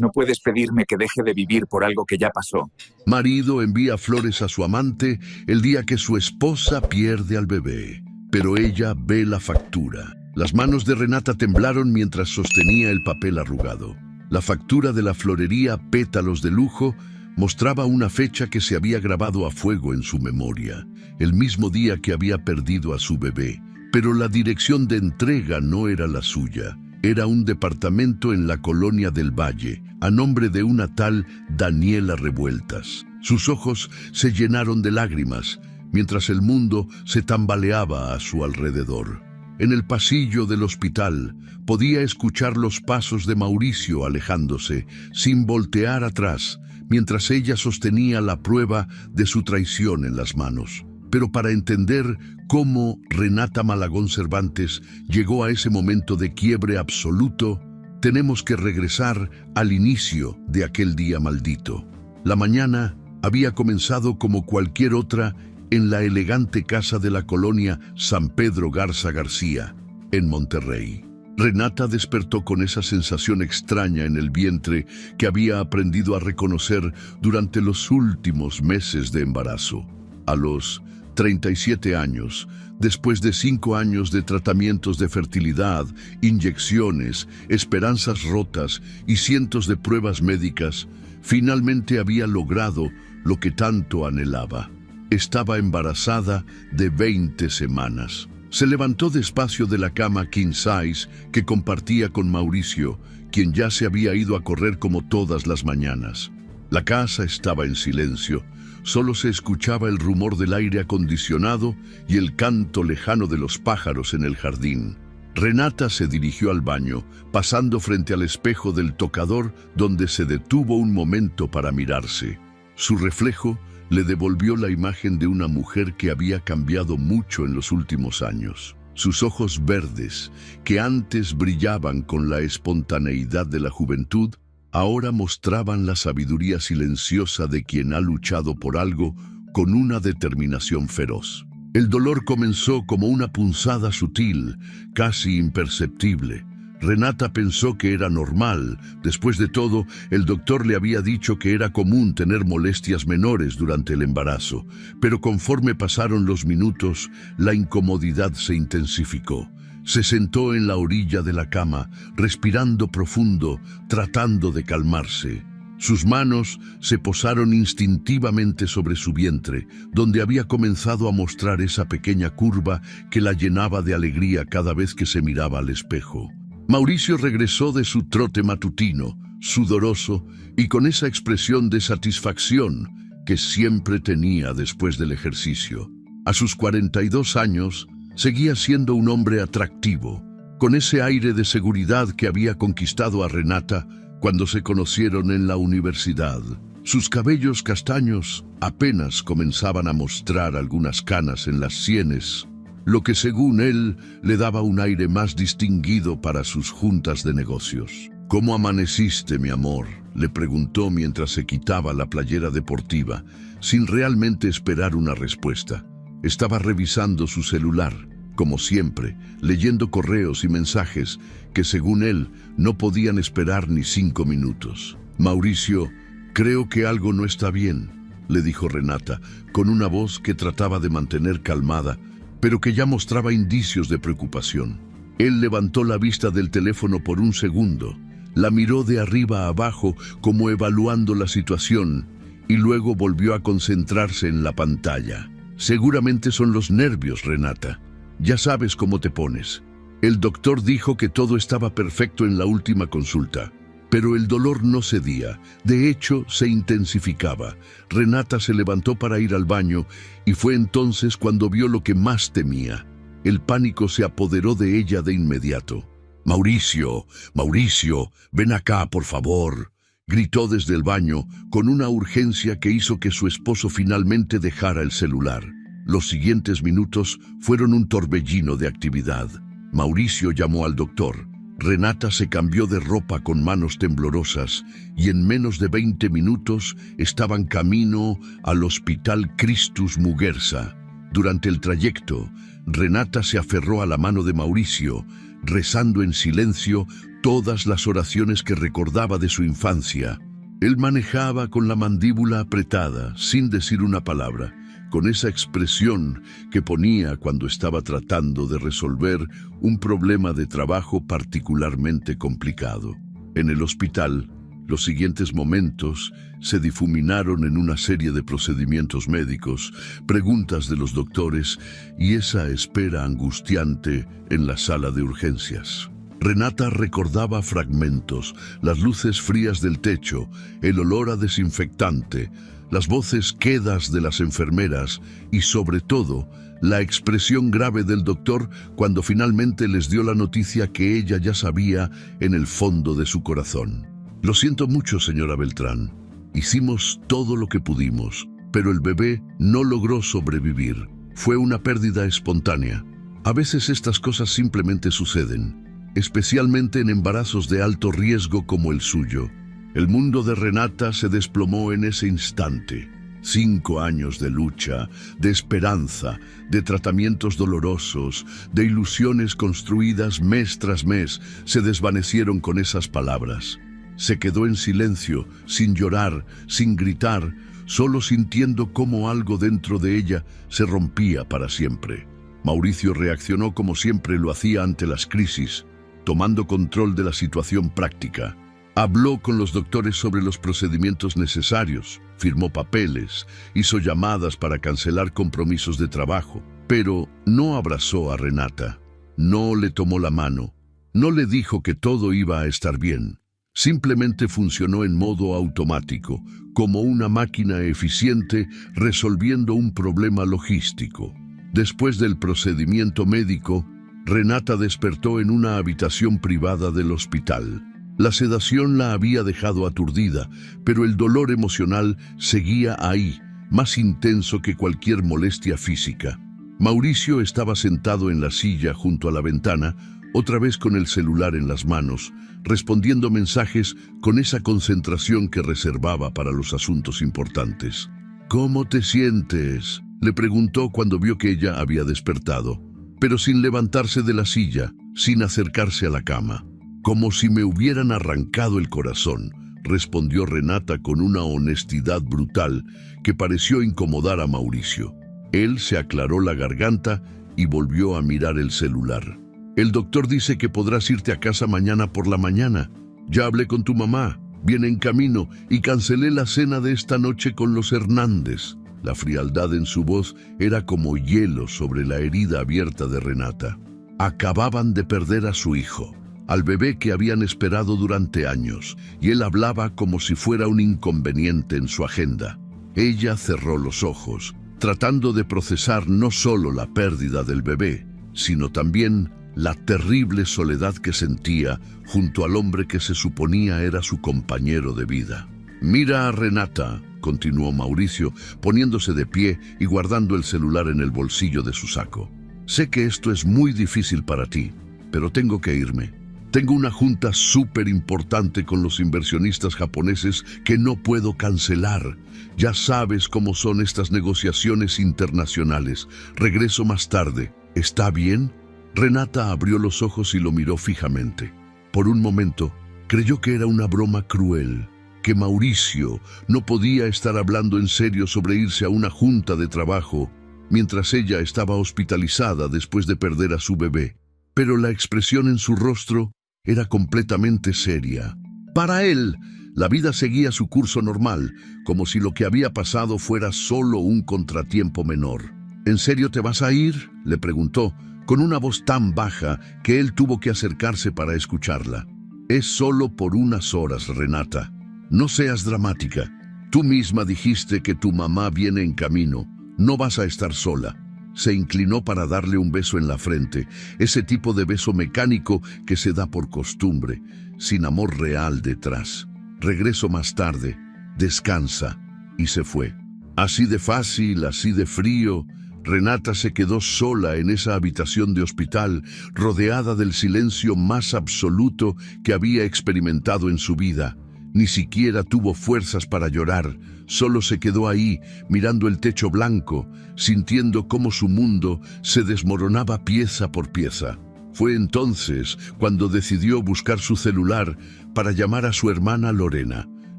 No puedes pedirme que deje de vivir por algo que ya pasó. Marido envía flores a su amante el día que su esposa pierde al bebé, pero ella ve la factura. Las manos de Renata temblaron mientras sostenía el papel arrugado. La factura de la florería Pétalos de Lujo mostraba una fecha que se había grabado a fuego en su memoria, el mismo día que había perdido a su bebé. Pero la dirección de entrega no era la suya. Era un departamento en la colonia del Valle, a nombre de una tal Daniela Revueltas. Sus ojos se llenaron de lágrimas, mientras el mundo se tambaleaba a su alrededor. En el pasillo del hospital podía escuchar los pasos de Mauricio alejándose, sin voltear atrás, mientras ella sostenía la prueba de su traición en las manos. Pero para entender cómo Renata Malagón Cervantes llegó a ese momento de quiebre absoluto, tenemos que regresar al inicio de aquel día maldito. La mañana había comenzado como cualquier otra en la elegante casa de la colonia San Pedro Garza García, en Monterrey. Renata despertó con esa sensación extraña en el vientre que había aprendido a reconocer durante los últimos meses de embarazo. A los 37 años, después de 5 años de tratamientos de fertilidad, inyecciones, esperanzas rotas y cientos de pruebas médicas, finalmente había logrado lo que tanto anhelaba. Estaba embarazada de 20 semanas. Se levantó despacio de la cama king size que compartía con Mauricio, quien ya se había ido a correr como todas las mañanas. La casa estaba en silencio. Solo se escuchaba el rumor del aire acondicionado y el canto lejano de los pájaros en el jardín. Renata se dirigió al baño, pasando frente al espejo del tocador, donde se detuvo un momento para mirarse. Su reflejo le devolvió la imagen de una mujer que había cambiado mucho en los últimos años. Sus ojos verdes, que antes brillaban con la espontaneidad de la juventud, ahora mostraban la sabiduría silenciosa de quien ha luchado por algo con una determinación feroz. El dolor comenzó como una punzada sutil, casi imperceptible. Renata pensó que era normal. Después de todo, el doctor le había dicho que era común tener molestias menores durante el embarazo. Pero conforme pasaron los minutos, la incomodidad se intensificó. Se sentó en la orilla de la cama, respirando profundo, tratando de calmarse. Sus manos se posaron instintivamente sobre su vientre, donde había comenzado a mostrar esa pequeña curva que la llenaba de alegría cada vez que se miraba al espejo. Mauricio regresó de su trote matutino, sudoroso y con esa expresión de satisfacción que siempre tenía después del ejercicio. A sus 42 años, seguía siendo un hombre atractivo, con ese aire de seguridad que había conquistado a Renata cuando se conocieron en la universidad. Sus cabellos castaños apenas comenzaban a mostrar algunas canas en las sienes, lo que según él le daba un aire más distinguido para sus juntas de negocios. «¿Cómo amaneciste, mi amor?», le preguntó mientras se quitaba la playera deportiva, sin realmente esperar una respuesta. Estaba revisando su celular, como siempre, leyendo correos y mensajes que, según él, no podían esperar ni 5 minutos. «Mauricio, creo que algo no está bien», le dijo Renata, con una voz que trataba de mantener calmada, pero que ya mostraba indicios de preocupación. Él levantó la vista del teléfono por un segundo, la miró de arriba a abajo como evaluando la situación y luego volvió a concentrarse en la pantalla. «Seguramente son los nervios, Renata. Ya sabes cómo te pones. El doctor dijo que todo estaba perfecto en la última consulta, pero el dolor no cedía, de hecho se intensificaba». Renata se levantó para ir al baño y fue entonces cuando vio lo que más temía. El pánico se apoderó de ella de inmediato. «Mauricio, Mauricio, ven acá, por favor», gritó desde el baño con una urgencia que hizo que su esposo finalmente dejara el celular. Los siguientes minutos fueron un torbellino de actividad. Mauricio llamó al doctor. Renata se cambió de ropa con manos temblorosas y en menos de 20 minutos estaban camino al Hospital Christus Muguerza. Durante el trayecto, Renata se aferró a la mano de Mauricio, rezando en silencio todas las oraciones que recordaba de su infancia. Él manejaba con la mandíbula apretada, sin decir una palabra, con esa expresión que ponía cuando estaba tratando de resolver un problema de trabajo particularmente complicado. En el hospital, los siguientes momentos se difuminaron en una serie de procedimientos médicos, preguntas de los doctores y esa espera angustiante en la sala de urgencias. Renata recordaba fragmentos, las luces frías del techo, el olor a desinfectante, las voces quedas de las enfermeras y, sobre todo, la expresión grave del doctor cuando finalmente les dio la noticia que ella ya sabía en el fondo de su corazón. Lo siento mucho, señora Beltrán. Hicimos todo lo que pudimos, pero el bebé no logró sobrevivir. Fue una pérdida espontánea. A veces estas cosas simplemente suceden, especialmente en embarazos de alto riesgo como el suyo. El mundo de Renata se desplomó en ese instante. 5 años de lucha, de esperanza, de tratamientos dolorosos, de ilusiones construidas mes tras mes, se desvanecieron con esas palabras. Se quedó en silencio, sin llorar, sin gritar, solo sintiendo cómo algo dentro de ella se rompía para siempre. Mauricio reaccionó como siempre lo hacía ante las crisis, tomando control de la situación práctica. Habló con los doctores sobre los procedimientos necesarios, firmó papeles, hizo llamadas para cancelar compromisos de trabajo, pero no abrazó a Renata, no le tomó la mano, no le dijo que todo iba a estar bien. Simplemente funcionó en modo automático, como una máquina eficiente resolviendo un problema logístico. Después del procedimiento médico, Renata despertó en una habitación privada del hospital. La sedación la había dejado aturdida, pero el dolor emocional seguía ahí, más intenso que cualquier molestia física. Mauricio estaba sentado en la silla junto a la ventana, otra vez con el celular en las manos, respondiendo mensajes con esa concentración que reservaba para los asuntos importantes. «¿Cómo te sientes?», le preguntó cuando vio que ella había despertado, pero sin levantarse de la silla, sin acercarse a la cama. «Como si me hubieran arrancado el corazón», respondió Renata con una honestidad brutal que pareció incomodar a Mauricio. Él se aclaró la garganta y volvió a mirar el celular. «El doctor dice que podrás irte a casa mañana por la mañana. Ya hablé con tu mamá, viene en camino y cancelé la cena de esta noche con los Hernández». La frialdad en su voz era como hielo sobre la herida abierta de Renata. Acababan de perder a su hijo, al bebé que habían esperado durante años, y él hablaba como si fuera un inconveniente en su agenda. Ella cerró los ojos, tratando de procesar no solo la pérdida del bebé, sino también la terrible soledad que sentía junto al hombre que se suponía era su compañero de vida. «Mira a Renata», continuó Mauricio, poniéndose de pie y guardando el celular en el bolsillo de su saco. «Sé que esto es muy difícil para ti, pero tengo que irme. Tengo una junta súper importante con los inversionistas japoneses que no puedo cancelar. Ya sabes cómo son estas negociaciones internacionales. Regreso más tarde. ¿Está bien?» Renata abrió los ojos y lo miró fijamente. Por un momento, creyó que era una broma cruel, que Mauricio no podía estar hablando en serio sobre irse a una junta de trabajo mientras ella estaba hospitalizada después de perder a su bebé. Pero la expresión en su rostro era completamente seria. Para él, la vida seguía su curso normal, como si lo que había pasado fuera solo un contratiempo menor. «¿En serio te vas a ir?», le preguntó, con una voz tan baja que él tuvo que acercarse para escucharla. «Es solo por unas horas, Renata. No seas dramática. Tú misma dijiste que tu mamá viene en camino. No vas a estar sola». Se inclinó para darle un beso en la frente, ese tipo de beso mecánico que se da por costumbre, sin amor real detrás. «Regreso más tarde. Descansa». Y se fue. Así de fácil, así de frío, Renata se quedó sola en esa habitación de hospital, rodeada del silencio más absoluto que había experimentado en su vida. Ni siquiera tuvo fuerzas para llorar, solo se quedó ahí, mirando el techo blanco, sintiendo cómo su mundo se desmoronaba pieza por pieza. Fue entonces cuando decidió buscar su celular para llamar a su hermana Lorena.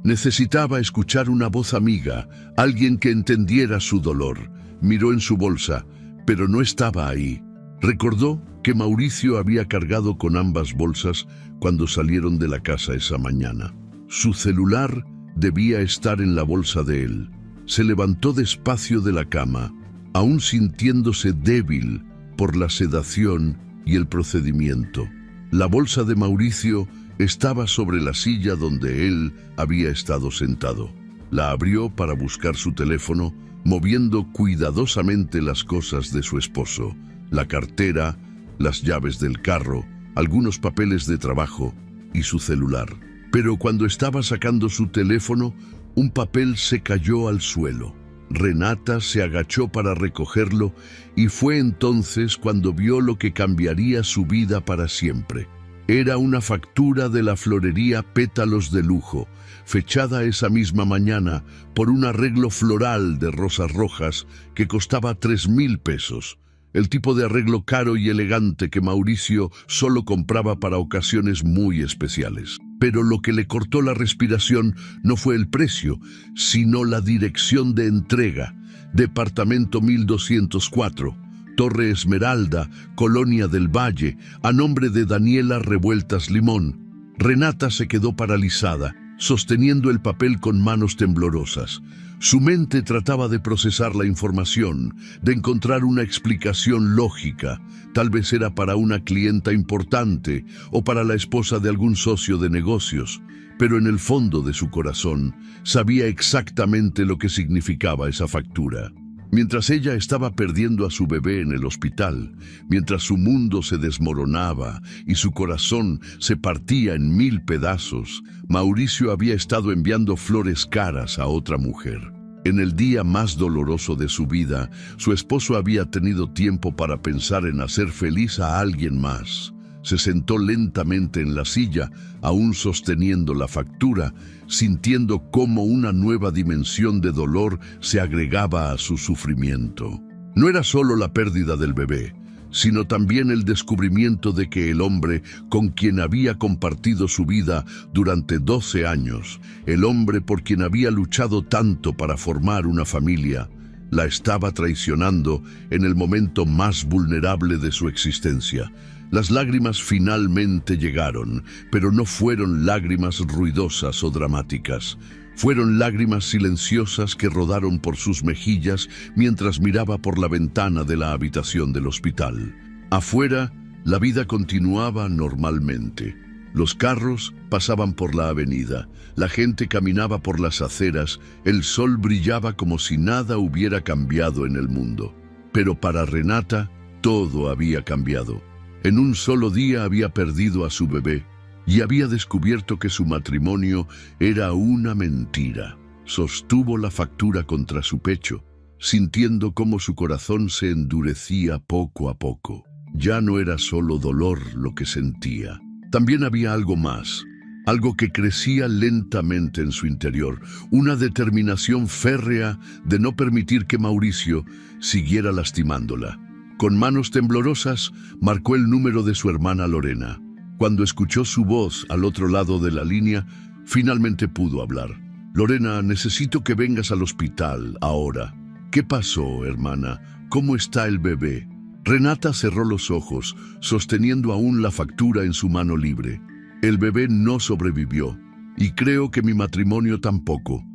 Necesitaba escuchar una voz amiga, alguien que entendiera su dolor. Miró en su bolsa, pero no estaba ahí. Recordó que Mauricio había cargado con ambas bolsas cuando salieron de la casa esa mañana. Su celular debía estar en la bolsa de él. Se levantó despacio de la cama, aún sintiéndose débil por la sedación y el procedimiento. La bolsa de Mauricio estaba sobre la silla donde él había estado sentado. La abrió para buscar su teléfono, moviendo cuidadosamente las cosas de su esposo: la cartera, las llaves del carro, algunos papeles de trabajo y su celular. Pero cuando estaba sacando su teléfono, un papel se cayó al suelo. Renata se agachó para recogerlo y fue entonces cuando vio lo que cambiaría su vida para siempre. Era una factura de la florería Pétalos de Lujo, fechada esa misma mañana por un arreglo floral de rosas rojas que costaba 3,000 pesos. El tipo de arreglo caro y elegante que Mauricio solo compraba para ocasiones muy especiales. Pero lo que le cortó la respiración no fue el precio, sino la dirección de entrega: Departamento 1204, Torre Esmeralda, Colonia del Valle, a nombre de Daniela Revueltas Limón. Renata se quedó paralizada, sosteniendo el papel con manos temblorosas. Su mente trataba de procesar la información, de encontrar una explicación lógica. Tal vez era para una clienta importante o para la esposa de algún socio de negocios, pero en el fondo de su corazón sabía exactamente lo que significaba esa factura. Mientras ella estaba perdiendo a su bebé en el hospital, mientras su mundo se desmoronaba y su corazón se partía en 1000 pedazos, Mauricio había estado enviando flores caras a otra mujer. En el día más doloroso de su vida, su esposo había tenido tiempo para pensar en hacer feliz a alguien más. Se sentó lentamente en la silla, aún sosteniendo la factura, sintiendo cómo una nueva dimensión de dolor se agregaba a su sufrimiento. No era solo la pérdida del bebé, sino también el descubrimiento de que el hombre con quien había compartido su vida durante 12 años, el hombre por quien había luchado tanto para formar una familia, la estaba traicionando en el momento más vulnerable de su existencia. Las lágrimas finalmente llegaron, pero no fueron lágrimas ruidosas o dramáticas. Fueron lágrimas silenciosas que rodaron por sus mejillas mientras miraba por la ventana de la habitación del hospital. Afuera, la vida continuaba normalmente. Los carros pasaban por la avenida, la gente caminaba por las aceras, el sol brillaba como si nada hubiera cambiado en el mundo. Pero para Renata, todo había cambiado. En un solo día había perdido a su bebé y había descubierto que su matrimonio era una mentira. Sostuvo la factura contra su pecho, sintiendo cómo su corazón se endurecía poco a poco. Ya no era solo dolor lo que sentía. También había algo más, algo que crecía lentamente en su interior, una determinación férrea de no permitir que Mauricio siguiera lastimándola. Con manos temblorosas, marcó el número de su hermana Lorena. Cuando escuchó su voz al otro lado de la línea, finalmente pudo hablar. «Lorena, necesito que vengas al hospital ahora». «¿Qué pasó, hermana? ¿Cómo está el bebé?» Renata cerró los ojos, sosteniendo aún la factura en su mano libre. «El bebé no sobrevivió, y creo que mi matrimonio tampoco».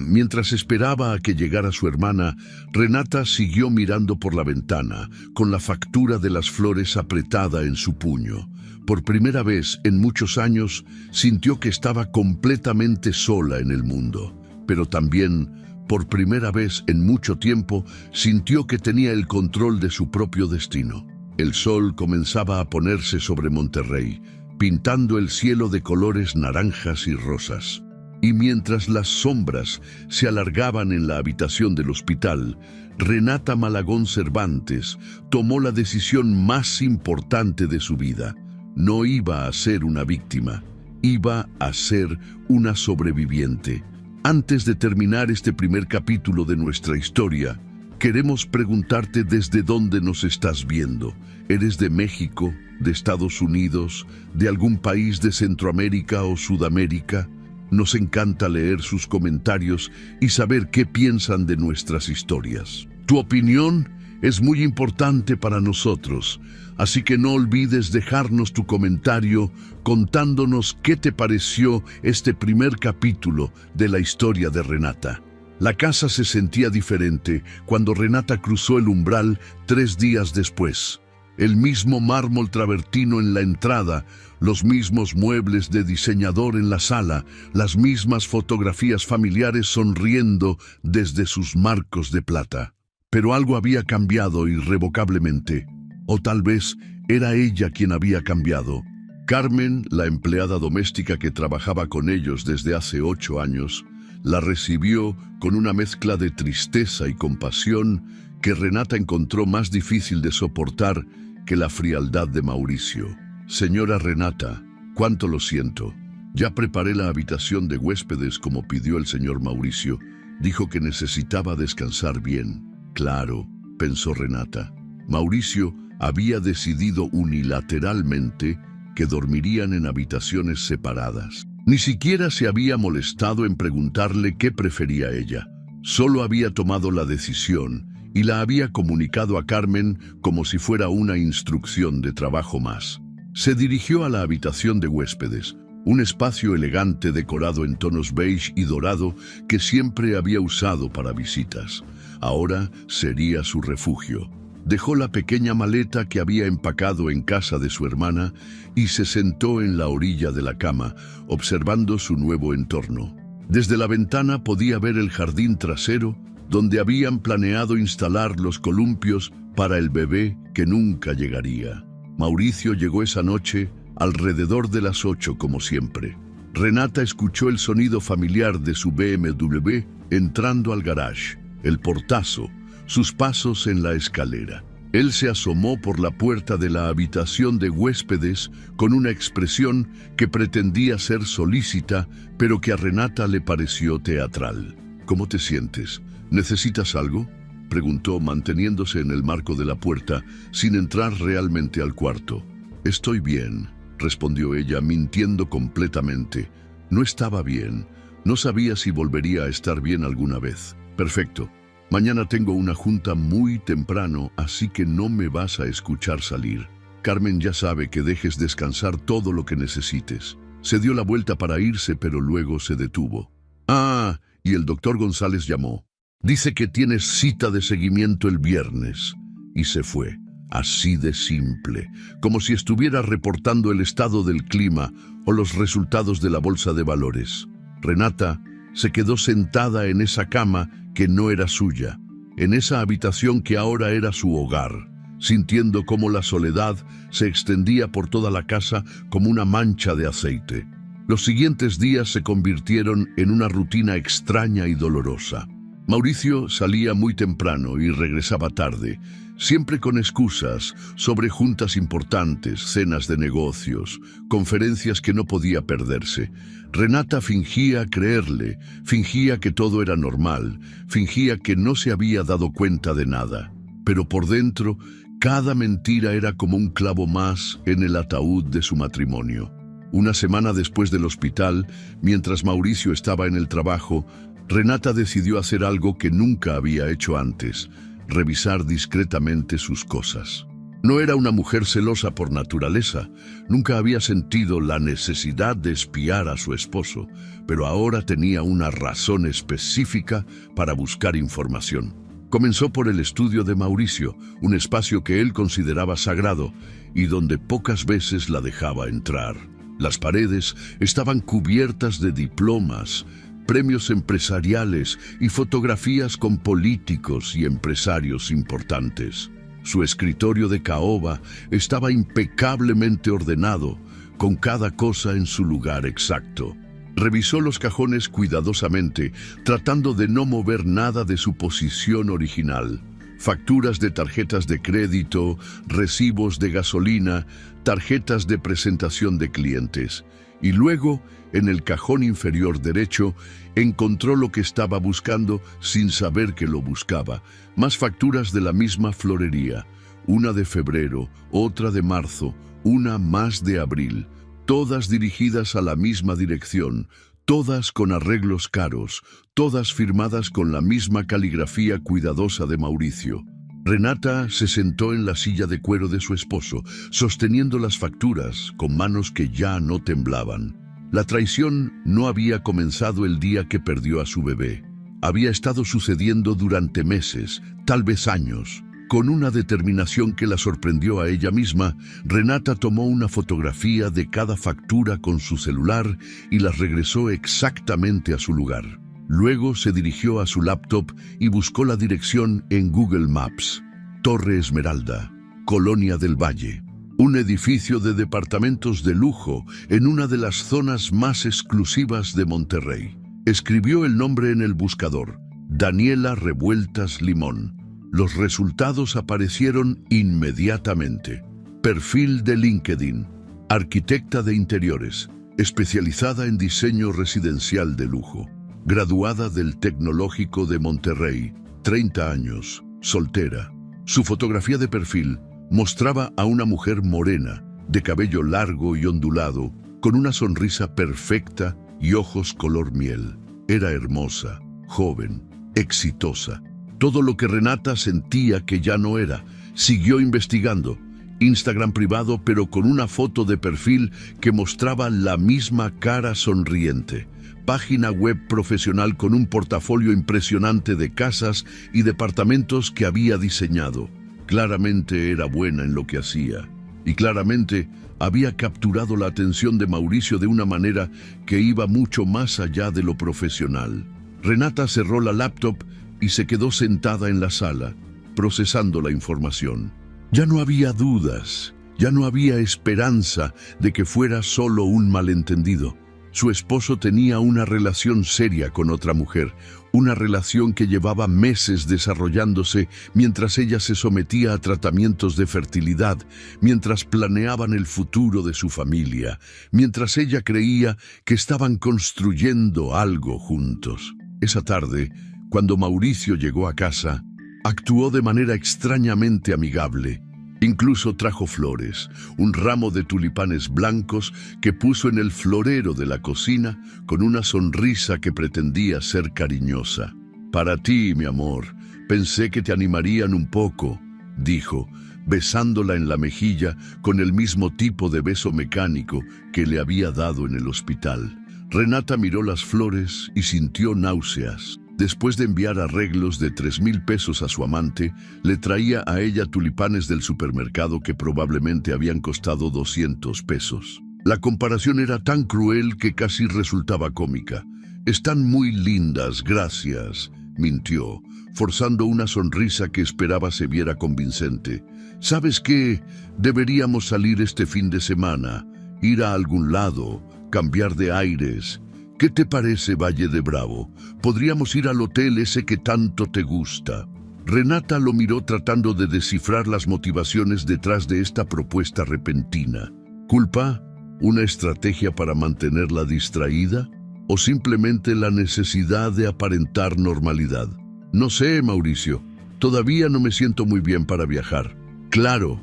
Mientras esperaba a que llegara su hermana, Renata siguió mirando por la ventana, con la factura de las flores apretada en su puño. Por primera vez en muchos años, sintió que estaba completamente sola en el mundo. Pero también, por primera vez en mucho tiempo, sintió que tenía el control de su propio destino. El sol comenzaba a ponerse sobre Monterrey, pintando el cielo de colores naranjas y rosas. Y mientras las sombras se alargaban en la habitación del hospital, Renata Malagón Cervantes tomó la decisión más importante de su vida. No iba a ser una víctima, iba a ser una sobreviviente. Antes de terminar este primer capítulo de nuestra historia, Queremos preguntarte desde dónde nos estás viendo. ¿Eres de México, de Estados Unidos, de algún país de Centroamérica o Sudamérica? Nos encanta leer sus comentarios y saber qué piensan de nuestras historias. Tu opinión es muy importante para nosotros, así que no olvides dejarnos tu comentario contándonos qué te pareció este primer capítulo de la historia de Renata. La casa se sentía diferente cuando Renata cruzó el umbral 3 días después. El mismo mármol travertino en la entrada, los mismos muebles de diseñador en la sala, las mismas fotografías familiares sonriendo desde sus marcos de plata. Pero algo había cambiado irrevocablemente, o tal vez era ella quien había cambiado. Carmen, la empleada doméstica que trabajaba con ellos desde hace 8 años, la recibió con una mezcla de tristeza y compasión que Renata encontró más difícil de soportar que la frialdad de Mauricio. Señora Renata, cuánto lo siento. Ya preparé la habitación de huéspedes como pidió el señor Mauricio. Dijo que necesitaba descansar bien. Claro, pensó Renata. Mauricio había decidido unilateralmente que dormirían en habitaciones separadas. Ni siquiera se había molestado en preguntarle qué prefería ella. Solo había tomado la decisión y la había comunicado a Carmen como si fuera una instrucción de trabajo más. Se dirigió a la habitación de huéspedes, un espacio elegante decorado en tonos beige y dorado que siempre había usado para visitas. Ahora sería su refugio. Dejó la pequeña maleta que había empacado en casa de su hermana y se sentó en la orilla de la cama, observando su nuevo entorno. Desde la ventana podía ver el jardín trasero, donde habían planeado instalar los columpios para el bebé que nunca llegaría. Mauricio llegó esa noche alrededor de las 8 como siempre. Renata escuchó el sonido familiar de su BMW entrando al garage, el portazo, sus pasos en la escalera. Él se asomó por la puerta de la habitación de huéspedes con una expresión que pretendía ser solícita, pero que a Renata le pareció teatral. ¿Cómo te sientes? ¿Necesitas algo?, preguntó manteniéndose en el marco de la puerta sin entrar realmente al cuarto. Estoy bien, respondió ella mintiendo completamente. No estaba bien. No sabía si volvería a estar bien alguna vez. Perfecto. Mañana tengo una junta muy temprano, así que no me vas a escuchar salir. Carmen ya sabe que dejes descansar todo lo que necesites. Se dio la vuelta para irse, pero luego se detuvo. Ah, y el doctor González llamó. Dice que tienes cita de seguimiento el viernes. Y se fue. Así de simple, como si estuviera reportando el estado del clima o los resultados de la bolsa de valores. Renata se quedó sentada en esa cama que no era suya, en esa habitación que ahora era su hogar, sintiendo cómo la soledad se extendía por toda la casa como una mancha de aceite. Los siguientes días se convirtieron en una rutina extraña y dolorosa. Mauricio salía muy temprano y regresaba tarde, siempre con excusas sobre juntas importantes, cenas de negocios, conferencias que no podía perderse. Renata fingía creerle, fingía que todo era normal, fingía que no se había dado cuenta de nada. Pero por dentro, cada mentira era como un clavo más en el ataúd de su matrimonio. Una semana después del hospital, mientras Mauricio estaba en el trabajo, Renata decidió hacer algo que nunca había hecho antes: revisar discretamente sus cosas. No era una mujer celosa por naturaleza, nunca había sentido la necesidad de espiar a su esposo, pero ahora tenía una razón específica para buscar información. Comenzó por el estudio de Mauricio, un espacio que él consideraba sagrado y donde pocas veces la dejaba entrar. Las paredes estaban cubiertas de diplomas, premios empresariales y fotografías con políticos y empresarios importantes. Su escritorio de caoba estaba impecablemente ordenado, con cada cosa en su lugar exacto. Revisó los cajones cuidadosamente, tratando de no mover nada de su posición original. facturas de tarjetas de crédito, recibos de gasolina, tarjetas de presentación de clientes. Y luego, en el cajón inferior derecho, encontró lo que estaba buscando sin saber que lo buscaba. Más facturas de la misma florería. Una de febrero, otra de marzo, una más de abril. Todas dirigidas a la misma dirección, todas con arreglos caros, todas firmadas con la misma caligrafía cuidadosa de Mauricio. Renata se sentó en la silla de cuero de su esposo, sosteniendo las facturas con manos que ya no temblaban. La traición no había comenzado el día que perdió a su bebé. Había estado sucediendo durante meses, tal vez años. Con una determinación que la sorprendió a ella misma, Renata tomó una fotografía de cada factura con su celular y las regresó exactamente a su lugar. Luego se dirigió a su laptop y buscó la dirección en Google Maps. Torre Esmeralda, Colonia del Valle. Un edificio de departamentos de lujo en una de las zonas más exclusivas de Monterrey. Escribió el nombre en el buscador: Daniela Revueltas Limón. Los resultados aparecieron inmediatamente. Perfil de LinkedIn. Arquitecta de interiores, especializada en diseño residencial de lujo. Graduada del Tecnológico de Monterrey, 30 años, soltera. Su fotografía de perfil mostraba a una mujer morena, de cabello largo y ondulado, con una sonrisa perfecta y ojos color miel. Era hermosa, joven, exitosa. Todo lo que Renata sentía que ya no era. Siguió investigando. Instagram privado, pero con una foto de perfil que mostraba la misma cara sonriente. Página web profesional con un portafolio impresionante de casas y departamentos que había diseñado. Claramente era buena en lo que hacía. Y claramente había capturado la atención de Mauricio de una manera que iba mucho más allá de lo profesional. Renata cerró la laptop y se quedó sentada en la sala, procesando la información. Ya no había dudas, ya no había esperanza de que fuera solo un malentendido. Su esposo tenía una relación seria con otra mujer, una relación que llevaba meses desarrollándose mientras ella se sometía a tratamientos de fertilidad, mientras planeaban el futuro de su familia, mientras ella creía que estaban construyendo algo juntos. Esa tarde, cuando Mauricio llegó a casa, actuó de manera extrañamente amigable. Incluso trajo flores, un ramo de tulipanes blancos que puso en el florero de la cocina con una sonrisa que pretendía ser cariñosa. «Para ti, mi amor, pensé que te animarían un poco», dijo, besándola en la mejilla con el mismo tipo de beso mecánico que le había dado en el hospital. Renata miró las flores y sintió náuseas. Después de enviar arreglos de 3,000 pesos a su amante, le traía a ella tulipanes del supermercado que probablemente habían costado 200 pesos. La comparación era tan cruel que casi resultaba cómica. «Están muy lindas, gracias», mintió, forzando una sonrisa que esperaba se viera convincente. «¿Sabes qué? Deberíamos salir este fin de semana, ir a algún lado, cambiar de aires. ¿Qué te parece, Valle de Bravo? Podríamos ir al hotel ese que tanto te gusta». Renata lo miró tratando de descifrar las motivaciones detrás de esta propuesta repentina. ¿Culpa? ¿Una estrategia para mantenerla distraída? ¿O simplemente la necesidad de aparentar normalidad? «No sé, Mauricio. Todavía no me siento muy bien para viajar». Claro,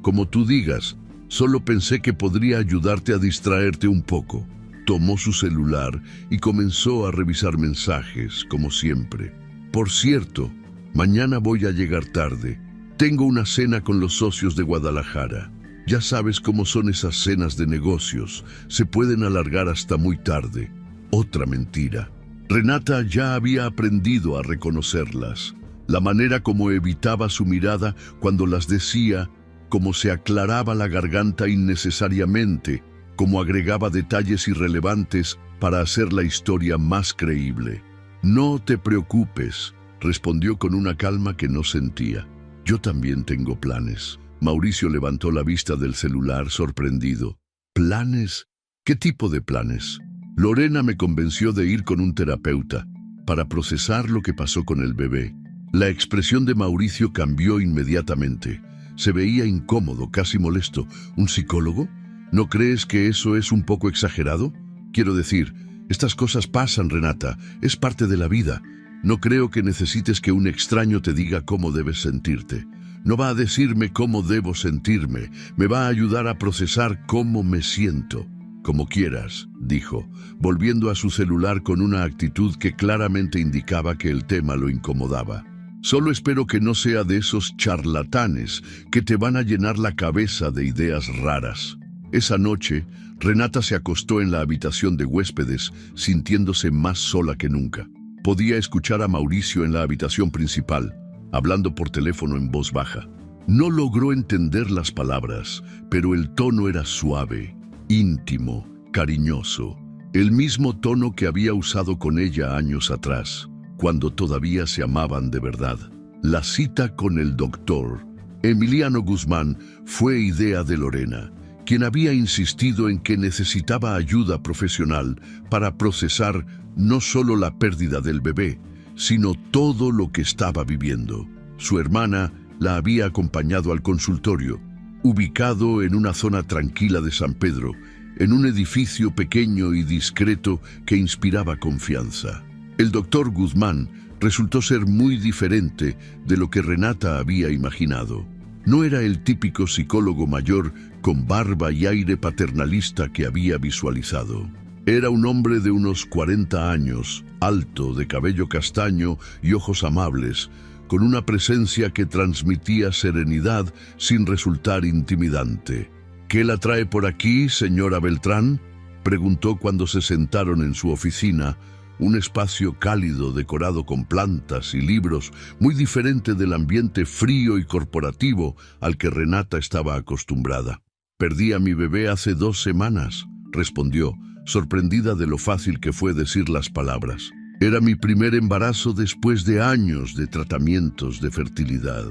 como tú digas. Solo pensé que podría ayudarte a distraerte un poco». Tomó su celular y comenzó a revisar mensajes, como siempre. «Por cierto, mañana voy a llegar tarde. Tengo una cena con los socios de Guadalajara. Ya sabes cómo son esas cenas de negocios. Se pueden alargar hasta muy tarde». Otra mentira. Renata ya había aprendido a reconocerlas. La manera como evitaba su mirada cuando las decía, como se aclaraba la garganta innecesariamente, como agregaba detalles irrelevantes para hacer la historia más creíble. «No te preocupes», respondió con una calma que no sentía. «Yo también tengo planes». Mauricio levantó la vista del celular sorprendido. «¿Planes? ¿Qué tipo de planes?» «Lorena me convenció de ir con un terapeuta para procesar lo que pasó con el bebé. La expresión de Mauricio cambió inmediatamente. Se veía incómodo, casi molesto. ¿Un psicólogo? ¿No crees que eso es un poco exagerado? Quiero decir, estas cosas pasan, Renata. Es parte de la vida. No creo que necesites que un extraño te diga cómo debes sentirte. No va a decirme cómo debo sentirme. Me va a ayudar a procesar cómo me siento. Como quieras, dijo, volviendo a su celular con una actitud que claramente indicaba que el tema lo incomodaba. Solo espero que no sea de esos charlatanes que te van a llenar la cabeza de ideas raras. Esa noche, Renata se acostó en la habitación de huéspedes, sintiéndose más sola que nunca. Podía escuchar a Mauricio en la habitación principal, hablando por teléfono en voz baja. No logró entender las palabras, pero el tono era suave, íntimo, cariñoso. El mismo tono que había usado con ella años atrás, cuando todavía se amaban de verdad. La cita con el doctor Emiliano Guzmán fue idea de Lorena, quien había insistido en que necesitaba ayuda profesional para procesar no solo la pérdida del bebé, sino todo lo que estaba viviendo. Su hermana la había acompañado al consultorio, ubicado en una zona tranquila de San Pedro, en un edificio pequeño y discreto que inspiraba confianza. El doctor Guzmán resultó ser muy diferente de lo que Renata había imaginado. No era el típico psicólogo mayor con barba y aire paternalista que había visualizado. Era un hombre de unos 40 años, alto, de cabello castaño y ojos amables, con una presencia que transmitía serenidad sin resultar intimidante. ¿Qué la trae por aquí, señora Beltrán?, preguntó cuando se sentaron en su oficina, un espacio cálido decorado con plantas y libros, muy diferente del ambiente frío y corporativo al que Renata estaba acostumbrada. «Perdí a mi bebé hace 2 semanas», respondió, sorprendida de lo fácil que fue decir las palabras. «Era mi primer embarazo después de años de tratamientos de fertilidad.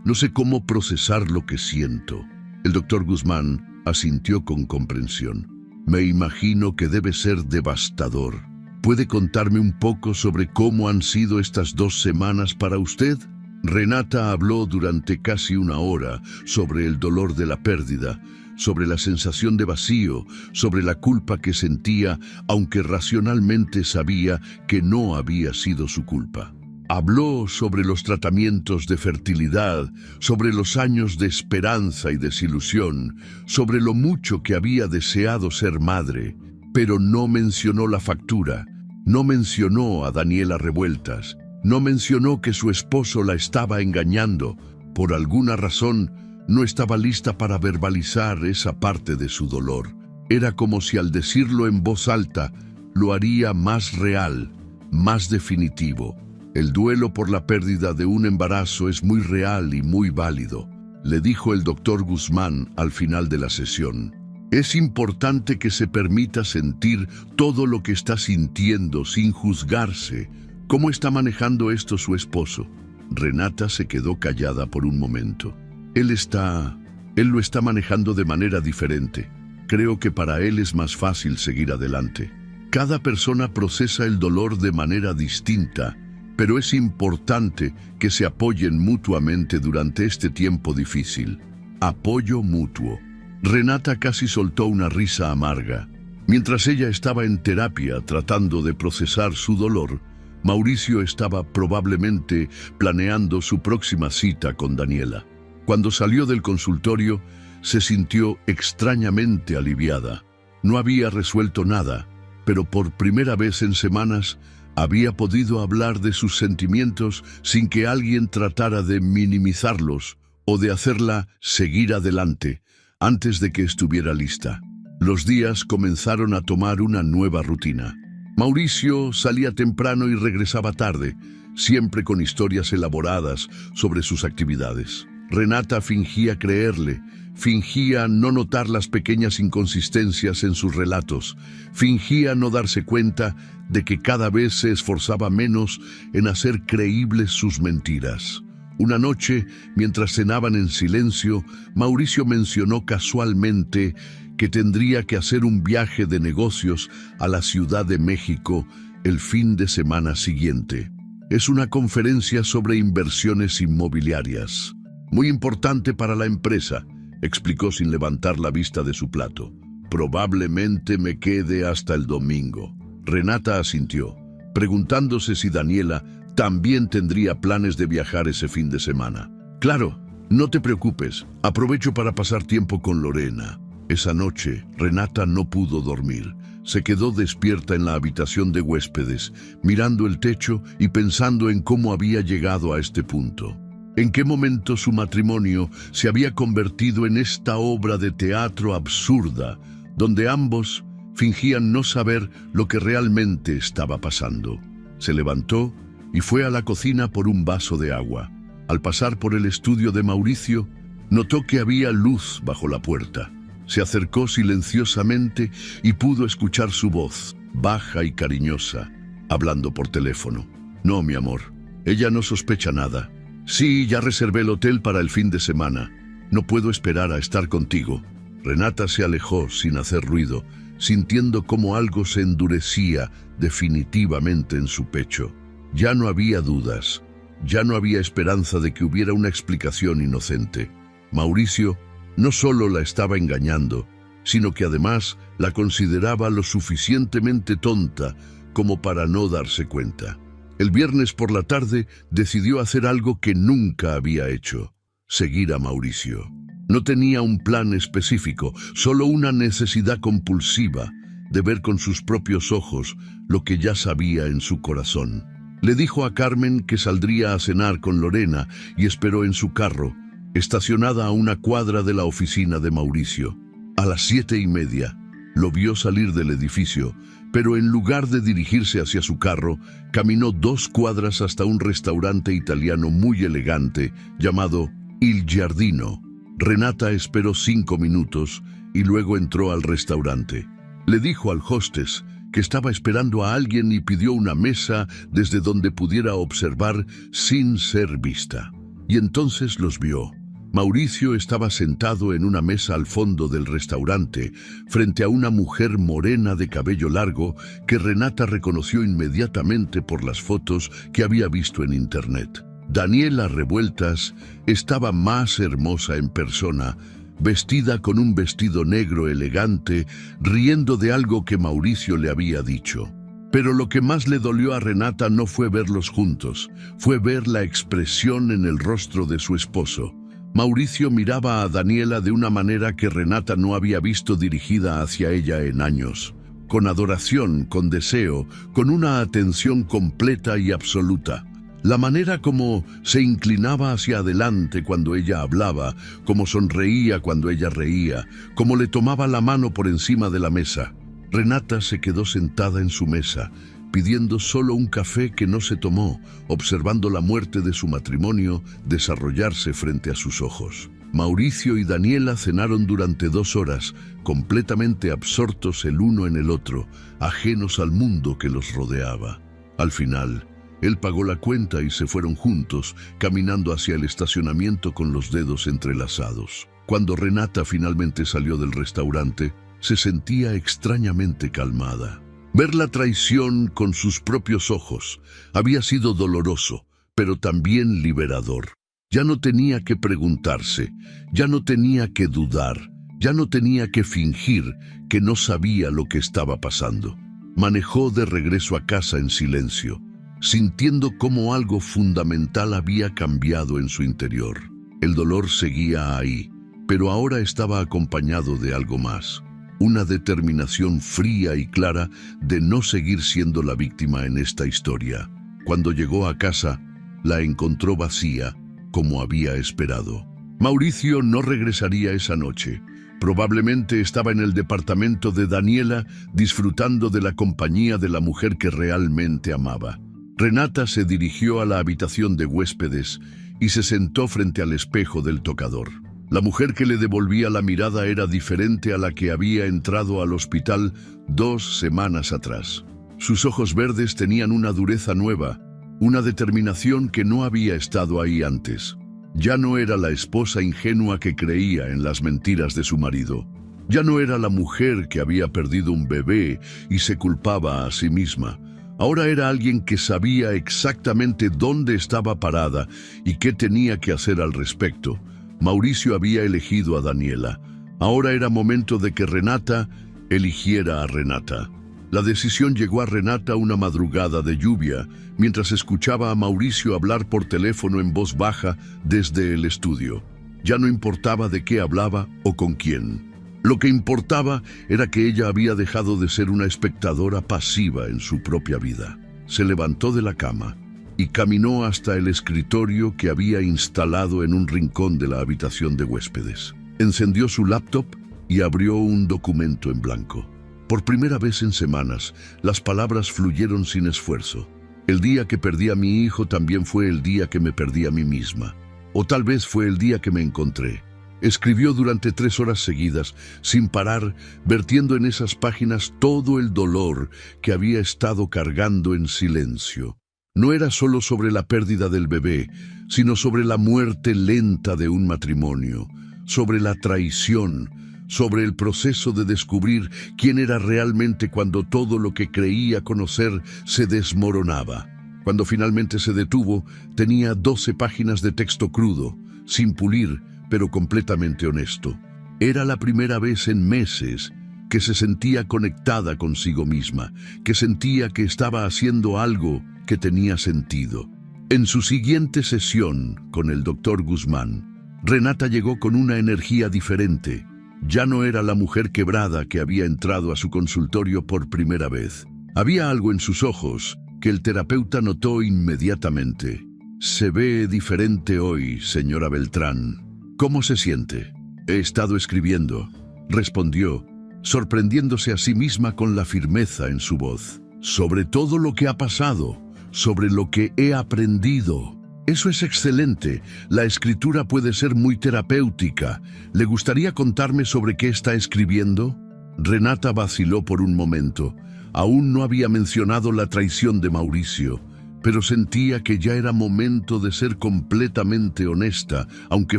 No sé cómo procesar lo que siento». El doctor Guzmán asintió con comprensión. «Me imagino que debe ser devastador. ¿Puede contarme un poco sobre cómo han sido estas 2 semanas para usted?». Renata habló durante casi 1 hora sobre el dolor de la pérdida, sobre la sensación de vacío, sobre la culpa que sentía, aunque racionalmente sabía que no había sido su culpa. Habló sobre los tratamientos de fertilidad, sobre los años de esperanza y desilusión, sobre lo mucho que había deseado ser madre, pero no mencionó la factura, no mencionó a Daniela Revueltas, no mencionó que su esposo la estaba engañando. Por alguna razón, no estaba lista para verbalizar esa parte de su dolor. Era como si al decirlo en voz alta, lo haría más real, más definitivo. «El duelo por la pérdida de un embarazo es muy real y muy válido», le dijo el doctor Guzmán al final de la sesión. «Es importante que se permita sentir todo lo que está sintiendo sin juzgarse. ¿Cómo está manejando esto su esposo?». Renata se quedó callada por un momento. Él lo está manejando de manera diferente. Creo que para él es más fácil seguir adelante. Cada persona procesa el dolor de manera distinta, pero es importante que se apoyen mutuamente durante este tiempo difícil. Apoyo mutuo». Renata casi soltó una risa amarga. Mientras ella estaba en terapia tratando de procesar su dolor, Mauricio estaba probablemente planeando su próxima cita con Daniela. Cuando salió del consultorio, se sintió extrañamente aliviada. No había resuelto nada, pero por primera vez en semanas había podido hablar de sus sentimientos sin que alguien tratara de minimizarlos o de hacerla seguir adelante antes de que estuviera lista. Los días comenzaron a tomar una nueva rutina. Mauricio salía temprano y regresaba tarde, siempre con historias elaboradas sobre sus actividades. Renata fingía creerle, fingía no notar las pequeñas inconsistencias en sus relatos, fingía no darse cuenta de que cada vez se esforzaba menos en hacer creíbles sus mentiras. Una noche, mientras cenaban en silencio, Mauricio mencionó casualmente que tendría que hacer un viaje de negocios a la Ciudad de México el fin de semana siguiente. Es una conferencia sobre inversiones inmobiliarias. Muy importante para la empresa, explicó sin levantar la vista de su plato. Probablemente me quede hasta el domingo. Renata asintió, preguntándose si Daniela también tendría planes de viajar ese fin de semana. Claro, no te preocupes, aprovecho para pasar tiempo con Lorena. Esa noche, Renata no pudo dormir. Se quedó despierta en la habitación de huéspedes, mirando el techo y pensando en cómo había llegado a este punto. En qué momento su matrimonio se había convertido en esta obra de teatro absurda, donde ambos fingían no saber lo que realmente estaba pasando. Se levantó y fue a la cocina por un vaso de agua. Al pasar por el estudio de Mauricio, notó que había luz bajo la puerta. Se acercó silenciosamente y pudo escuchar su voz, baja y cariñosa, hablando por teléfono. No, mi amor, ella no sospecha nada. Sí, ya reservé el hotel para el fin de semana. No puedo esperar a estar contigo. Renata se alejó sin hacer ruido, sintiendo cómo algo se endurecía definitivamente en su pecho. Ya no había dudas, ya no había esperanza de que hubiera una explicación inocente. Mauricio no solo la estaba engañando, sino que además la consideraba lo suficientemente tonta como para no darse cuenta. El viernes por la tarde decidió hacer algo que nunca había hecho: seguir a Mauricio. No tenía un plan específico, solo una necesidad compulsiva de ver con sus propios ojos lo que ya sabía en su corazón. Le dijo a Carmen que saldría a cenar con Lorena y esperó en su carro, estacionada a una cuadra de la oficina de Mauricio. A las 7:30 lo vio salir del edificio, pero en lugar de dirigirse hacia su carro, caminó 2 cuadras hasta un restaurante italiano muy elegante llamado Il Giardino. Renata esperó 5 minutos y luego entró al restaurante. Le dijo al hostess que estaba esperando a alguien y pidió una mesa desde donde pudiera observar sin ser vista. Y entonces los vio. Mauricio estaba sentado en una mesa al fondo del restaurante, frente a una mujer morena de cabello largo que Renata reconoció inmediatamente por las fotos que había visto en internet. Daniela Revueltas estaba más hermosa en persona, vestida con un vestido negro elegante, riendo de algo que Mauricio le había dicho. Pero lo que más le dolió a Renata no fue verlos juntos, fue ver la expresión en el rostro de su esposo. Mauricio miraba a Daniela de una manera que Renata no había visto dirigida hacia ella en años. Con adoración, con deseo, con una atención completa y absoluta. La manera como se inclinaba hacia adelante cuando ella hablaba, como sonreía cuando ella reía, como le tomaba la mano por encima de la mesa. Renata se quedó sentada en su mesa, pidiendo solo un café que no se tomó, observando la muerte de su matrimonio desarrollarse frente a sus ojos. Mauricio y Daniela cenaron durante 2 horas, completamente absortos el uno en el otro, ajenos al mundo que los rodeaba. Al final, él pagó la cuenta y se fueron juntos, caminando hacia el estacionamiento con los dedos entrelazados. Cuando Renata finalmente salió del restaurante, se sentía extrañamente calmada. Ver la traición con sus propios ojos había sido doloroso, pero también liberador. Ya no tenía que preguntarse, ya no tenía que dudar, ya no tenía que fingir que no sabía lo que estaba pasando. Manejó de regreso a casa en silencio, sintiendo cómo algo fundamental había cambiado en su interior. El dolor seguía ahí, pero ahora estaba acompañado de algo más. Una determinación fría y clara de no seguir siendo la víctima en esta historia. Cuando llegó a casa, la encontró vacía, como había esperado. Mauricio no regresaría esa noche. Probablemente estaba en el departamento de Daniela, disfrutando de la compañía de la mujer que realmente amaba. Renata se dirigió a la habitación de huéspedes y se sentó frente al espejo del tocador. La mujer que le devolvía la mirada era diferente a la que había entrado al hospital 2 semanas atrás. Sus ojos verdes tenían una dureza nueva, una determinación que no había estado ahí antes. Ya no era la esposa ingenua que creía en las mentiras de su marido. Ya no era la mujer que había perdido un bebé y se culpaba a sí misma. Ahora era alguien que sabía exactamente dónde estaba parada y qué tenía que hacer al respecto. Mauricio había elegido a Daniela. Ahora era momento de que Renata eligiera a Renata. La decisión llegó a Renata una madrugada de lluvia, mientras escuchaba a Mauricio hablar por teléfono en voz baja desde el estudio. Ya no importaba de qué hablaba o con quién. Lo que importaba era que ella había dejado de ser una espectadora pasiva en su propia vida. Se levantó de la cama y caminó hasta el escritorio que había instalado en un rincón de la habitación de huéspedes. Encendió su laptop y abrió un documento en blanco. Por primera vez en semanas, las palabras fluyeron sin esfuerzo. El día que perdí a mi hijo también fue el día que me perdí a mí misma. O tal vez fue el día que me encontré. Escribió durante 3 horas seguidas, sin parar, vertiendo en esas páginas todo el dolor que había estado cargando en silencio. No era solo sobre la pérdida del bebé, sino sobre la muerte lenta de un matrimonio, sobre la traición, sobre el proceso de descubrir quién era realmente cuando todo lo que creía conocer se desmoronaba. Cuando finalmente se detuvo, tenía 12 páginas de texto crudo, sin pulir, pero completamente honesto. Era la primera vez en meses que se sentía conectada consigo misma, que sentía que estaba haciendo algo que tenía sentido. En su siguiente sesión con el doctor Guzmán, Renata llegó con una energía diferente. Ya no era la mujer quebrada que había entrado a su consultorio por primera vez. Había algo en sus ojos que el terapeuta notó inmediatamente. «Se ve diferente hoy, señora Beltrán. ¿Cómo se siente?» «He estado escribiendo», respondió, sorprendiéndose a sí misma con la firmeza en su voz. «Sobre todo lo que ha pasado, sobre lo que he aprendido». «Eso es excelente. La escritura puede ser muy terapéutica. ¿Le gustaría contarme sobre qué está escribiendo?» Renata vaciló por un momento. Aún no había mencionado la traición de Mauricio, pero sentía que ya era momento de ser completamente honesta, aunque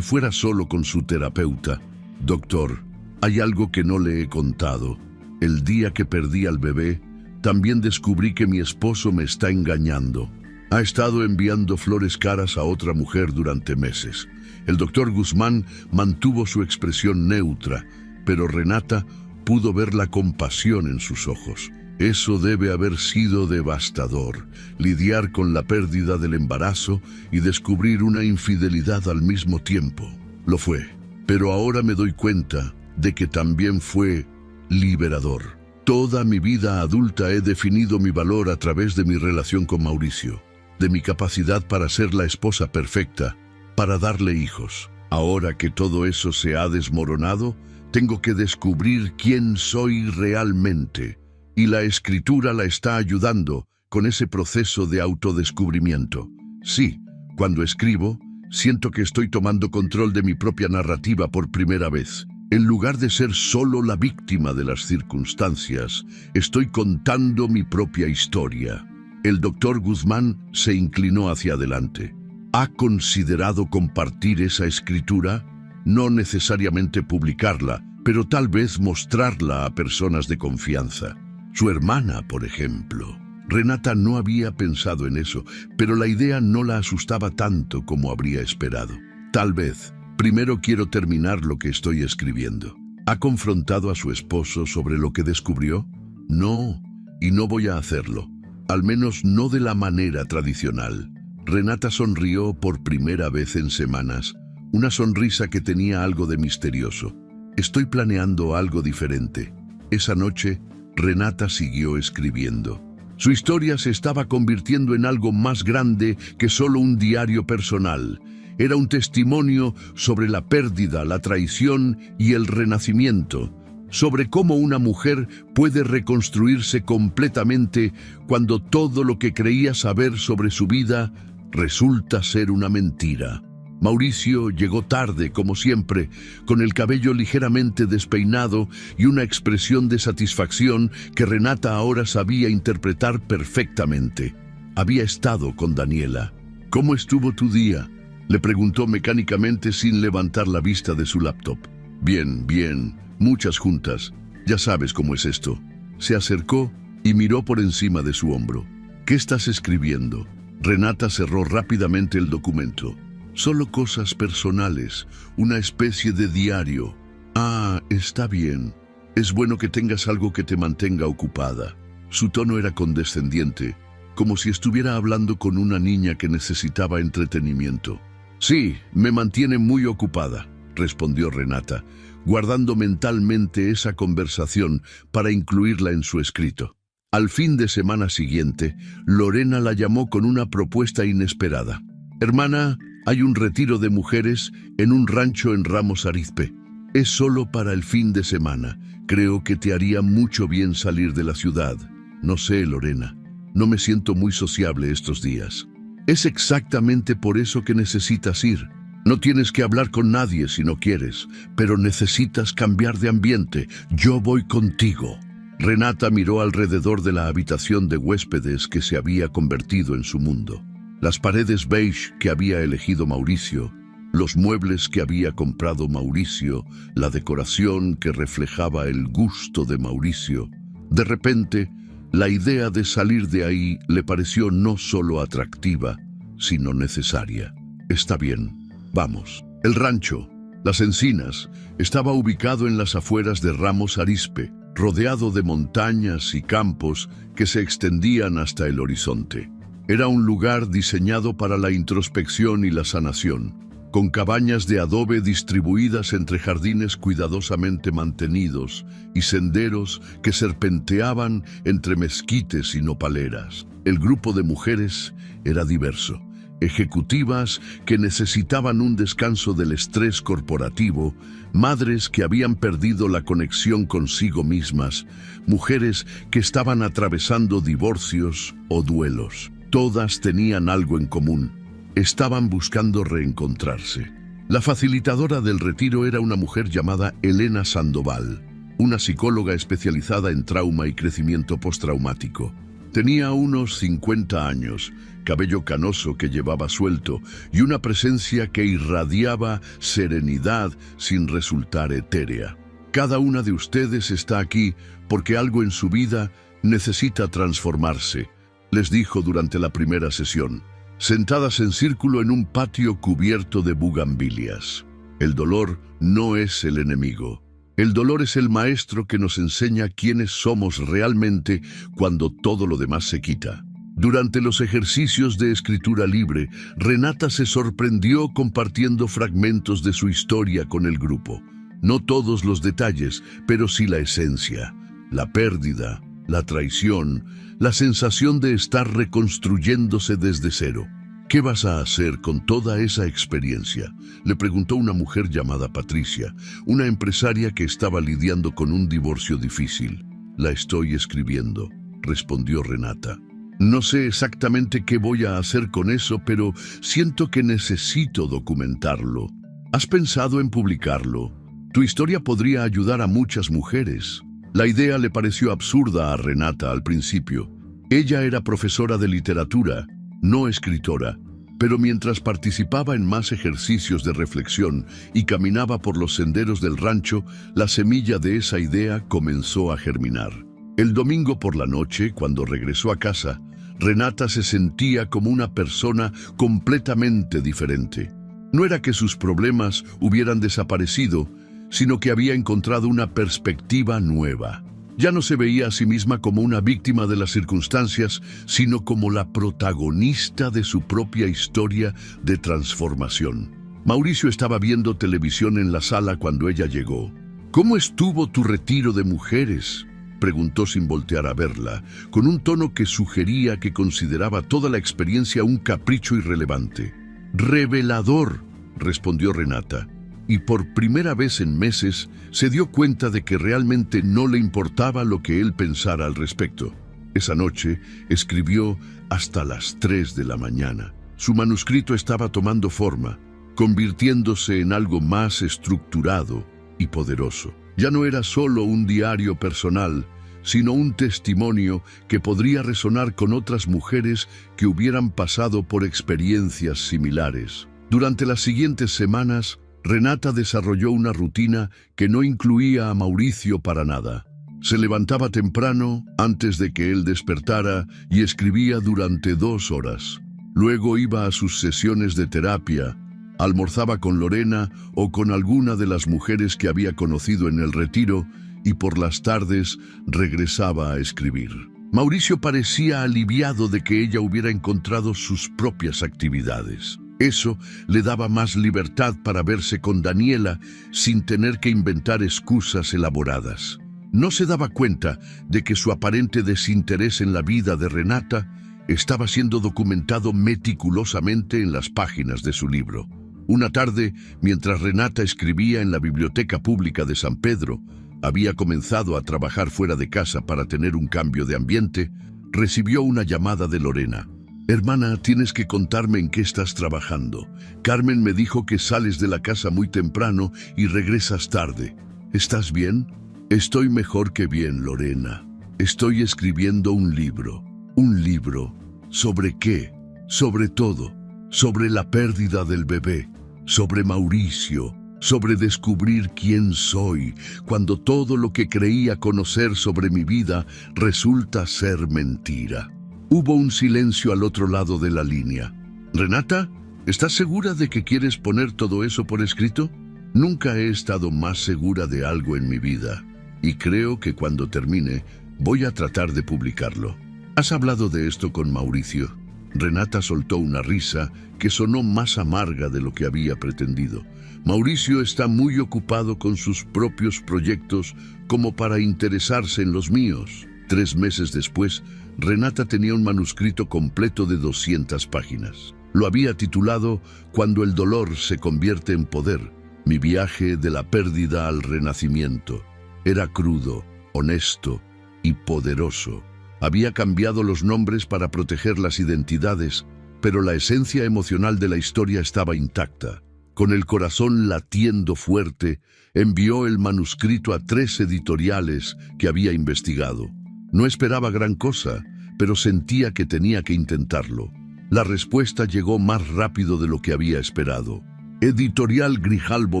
fuera solo con su terapeuta. «Doctor, hay algo que no le he contado. El día que perdí al bebé, también descubrí que mi esposo me está engañando. Ha estado enviando flores caras a otra mujer durante meses». El doctor Guzmán mantuvo su expresión neutra, pero Renata pudo ver la compasión en sus ojos. Eso debe haber sido devastador, lidiar con la pérdida del embarazo y descubrir una infidelidad al mismo tiempo. Lo fue, pero ahora me doy cuenta de que también fue liberador. Toda mi vida adulta he definido mi valor a través de mi relación con Mauricio, de mi capacidad para ser la esposa perfecta, para darle hijos. Ahora que todo eso se ha desmoronado, tengo que descubrir quién soy realmente. Y la escritura la está ayudando con ese proceso de autodescubrimiento. Sí, cuando escribo, siento que estoy tomando control de mi propia narrativa por primera vez. En lugar de ser solo la víctima de las circunstancias, estoy contando mi propia historia. El doctor Guzmán se inclinó hacia adelante. ¿Ha considerado compartir esa escritura? No necesariamente publicarla, pero tal vez mostrarla a personas de confianza. Su hermana, por ejemplo. Renata no había pensado en eso, pero la idea no la asustaba tanto como habría esperado. Tal vez, primero quiero terminar lo que estoy escribiendo. ¿Ha confrontado a su esposo sobre lo que descubrió? No, y no voy a hacerlo. Al menos no de la manera tradicional. Renata sonrió por primera vez en semanas, una sonrisa que tenía algo de misterioso. Estoy planeando algo diferente. Esa noche, Renata siguió escribiendo. Su historia se estaba convirtiendo en algo más grande que solo un diario personal. Era un testimonio sobre la pérdida, la traición y el renacimiento, sobre cómo una mujer puede reconstruirse completamente cuando todo lo que creía saber sobre su vida resulta ser una mentira. Mauricio llegó tarde, como siempre, con el cabello ligeramente despeinado y una expresión de satisfacción que Renata ahora sabía interpretar perfectamente. Había estado con Daniela. «¿Cómo estuvo tu día?», le preguntó mecánicamente sin levantar la vista de su laptop. «Bien, bien, muchas juntas. Ya sabes cómo es esto». Se acercó y miró por encima de su hombro. ¿Qué estás escribiendo? Renata cerró rápidamente el documento. Solo cosas personales, una especie de diario. Ah, está bien. Es bueno que tengas algo que te mantenga ocupada. Su tono era condescendiente, como si estuviera hablando con una niña que necesitaba entretenimiento. Sí, me mantiene muy ocupada, respondió Renata, guardando mentalmente esa conversación para incluirla en su escrito. Al fin de semana siguiente, Lorena la llamó con una propuesta inesperada. Hermana, hay un retiro de mujeres en un rancho en Ramos Arizpe. Es solo para el fin de semana. Creo que te haría mucho bien salir de la ciudad. No sé, Lorena. No me siento muy sociable estos días. Es exactamente por eso que necesitas ir. No tienes que hablar con nadie si no quieres, pero necesitas cambiar de ambiente. Yo voy contigo. Renata miró alrededor de la habitación de huéspedes que se había convertido en su mundo. Las paredes beige que había elegido Mauricio, los muebles que había comprado Mauricio, la decoración que reflejaba el gusto de Mauricio. De repente, la idea de salir de ahí le pareció no solo atractiva, sino necesaria. Está bien, vamos. El rancho, Las Encinas, estaba ubicado en las afueras de Ramos Arizpe, rodeado de montañas y campos que se extendían hasta el horizonte. Era un lugar diseñado para la introspección y la sanación, con cabañas de adobe distribuidas entre jardines cuidadosamente mantenidos y senderos que serpenteaban entre mezquites y nopaleras. El grupo de mujeres era diverso. Ejecutivas que necesitaban un descanso del estrés corporativo, madres que habían perdido la conexión consigo mismas, mujeres que estaban atravesando divorcios o duelos. Todas tenían algo en común. Estaban buscando reencontrarse. La facilitadora del retiro era una mujer llamada Elena Sandoval, una psicóloga especializada en trauma y crecimiento postraumático. Tenía unos 50 años, cabello canoso que llevaba suelto y una presencia que irradiaba serenidad sin resultar etérea. Cada una de ustedes está aquí porque algo en su vida necesita transformarse, les dijo durante la primera sesión, sentadas en círculo en un patio cubierto de bugambilias. El dolor no es el enemigo. El dolor es el maestro que nos enseña quiénes somos realmente cuando todo lo demás se quita. Durante los ejercicios de escritura libre, Renata se sorprendió compartiendo fragmentos de su historia con el grupo. No todos los detalles, pero sí la esencia, la pérdida, la traición, la sensación de estar reconstruyéndose desde cero. ¿Qué vas a hacer con toda esa experiencia?, le preguntó una mujer llamada Patricia, una empresaria que estaba lidiando con un divorcio difícil. La estoy escribiendo, respondió Renata. No sé exactamente qué voy a hacer con eso, pero siento que necesito documentarlo. ¿Has pensado en publicarlo? Tu historia podría ayudar a muchas mujeres. La idea le pareció absurda a Renata al principio. Ella era profesora de literatura, no escritora, pero mientras participaba en más ejercicios de reflexión y caminaba por los senderos del rancho, la semilla de esa idea comenzó a germinar. El domingo por la noche, cuando regresó a casa, Renata se sentía como una persona completamente diferente. No era que sus problemas hubieran desaparecido, sino que había encontrado una perspectiva nueva. Ya no se veía a sí misma como una víctima de las circunstancias, sino como la protagonista de su propia historia de transformación. Mauricio estaba viendo televisión en la sala cuando ella llegó. ¿Cómo estuvo tu retiro de mujeres?, preguntó sin voltear a verla, con un tono que sugería que consideraba toda la experiencia un capricho irrelevante. «Revelador», respondió Renata, y por primera vez en meses se dio cuenta de que realmente no le importaba lo que él pensara al respecto. Esa noche escribió hasta las 3 de la mañana. Su manuscrito estaba tomando forma, convirtiéndose en algo más estructurado y poderoso. Ya no era solo un diario personal, sino un testimonio que podría resonar con otras mujeres que hubieran pasado por experiencias similares. Durante las siguientes semanas, Renata desarrolló una rutina que no incluía a Mauricio para nada. Se levantaba temprano, antes de que él despertara, y escribía durante 2 horas. Luego iba a sus sesiones de terapia, almorzaba con Lorena o con alguna de las mujeres que había conocido en el retiro, y por las tardes regresaba a escribir. Mauricio parecía aliviado de que ella hubiera encontrado sus propias actividades. Eso le daba más libertad para verse con Daniela sin tener que inventar excusas elaboradas. No se daba cuenta de que su aparente desinterés en la vida de Renata estaba siendo documentado meticulosamente en las páginas de su libro. Una tarde, mientras Renata escribía en la biblioteca pública de San Pedro, había comenzado a trabajar fuera de casa para tener un cambio de ambiente, recibió una llamada de Lorena. «Hermana, tienes que contarme en qué estás trabajando. Carmen me dijo que sales de la casa muy temprano y regresas tarde. ¿Estás bien?» «Estoy mejor que bien, Lorena. Estoy escribiendo un libro. ¿Un libro? ¿Sobre qué? Sobre todo. Sobre la pérdida del bebé. Sobre Mauricio. Sobre descubrir quién soy, cuando todo lo que creía conocer sobre mi vida resulta ser mentira». Hubo un silencio al otro lado de la línea. «Renata, ¿estás segura de que quieres poner todo eso por escrito?» «Nunca he estado más segura de algo en mi vida, y creo que cuando termine voy a tratar de publicarlo». «¿Has hablado de esto con Mauricio?» Renata soltó una risa que sonó más amarga de lo que había pretendido. «Mauricio está muy ocupado con sus propios proyectos como para interesarse en los míos». 3 meses después, Renata tenía un manuscrito completo de 200 páginas. Lo había titulado «Cuando el dolor se convierte en poder, mi viaje de la pérdida al renacimiento». Era crudo, honesto y poderoso. Había cambiado los nombres para proteger las identidades, pero la esencia emocional de la historia estaba intacta. Con el corazón latiendo fuerte, envió el manuscrito a 3 editoriales que había investigado. No esperaba gran cosa, pero sentía que tenía que intentarlo. La respuesta llegó más rápido de lo que había esperado. Editorial Grijalbo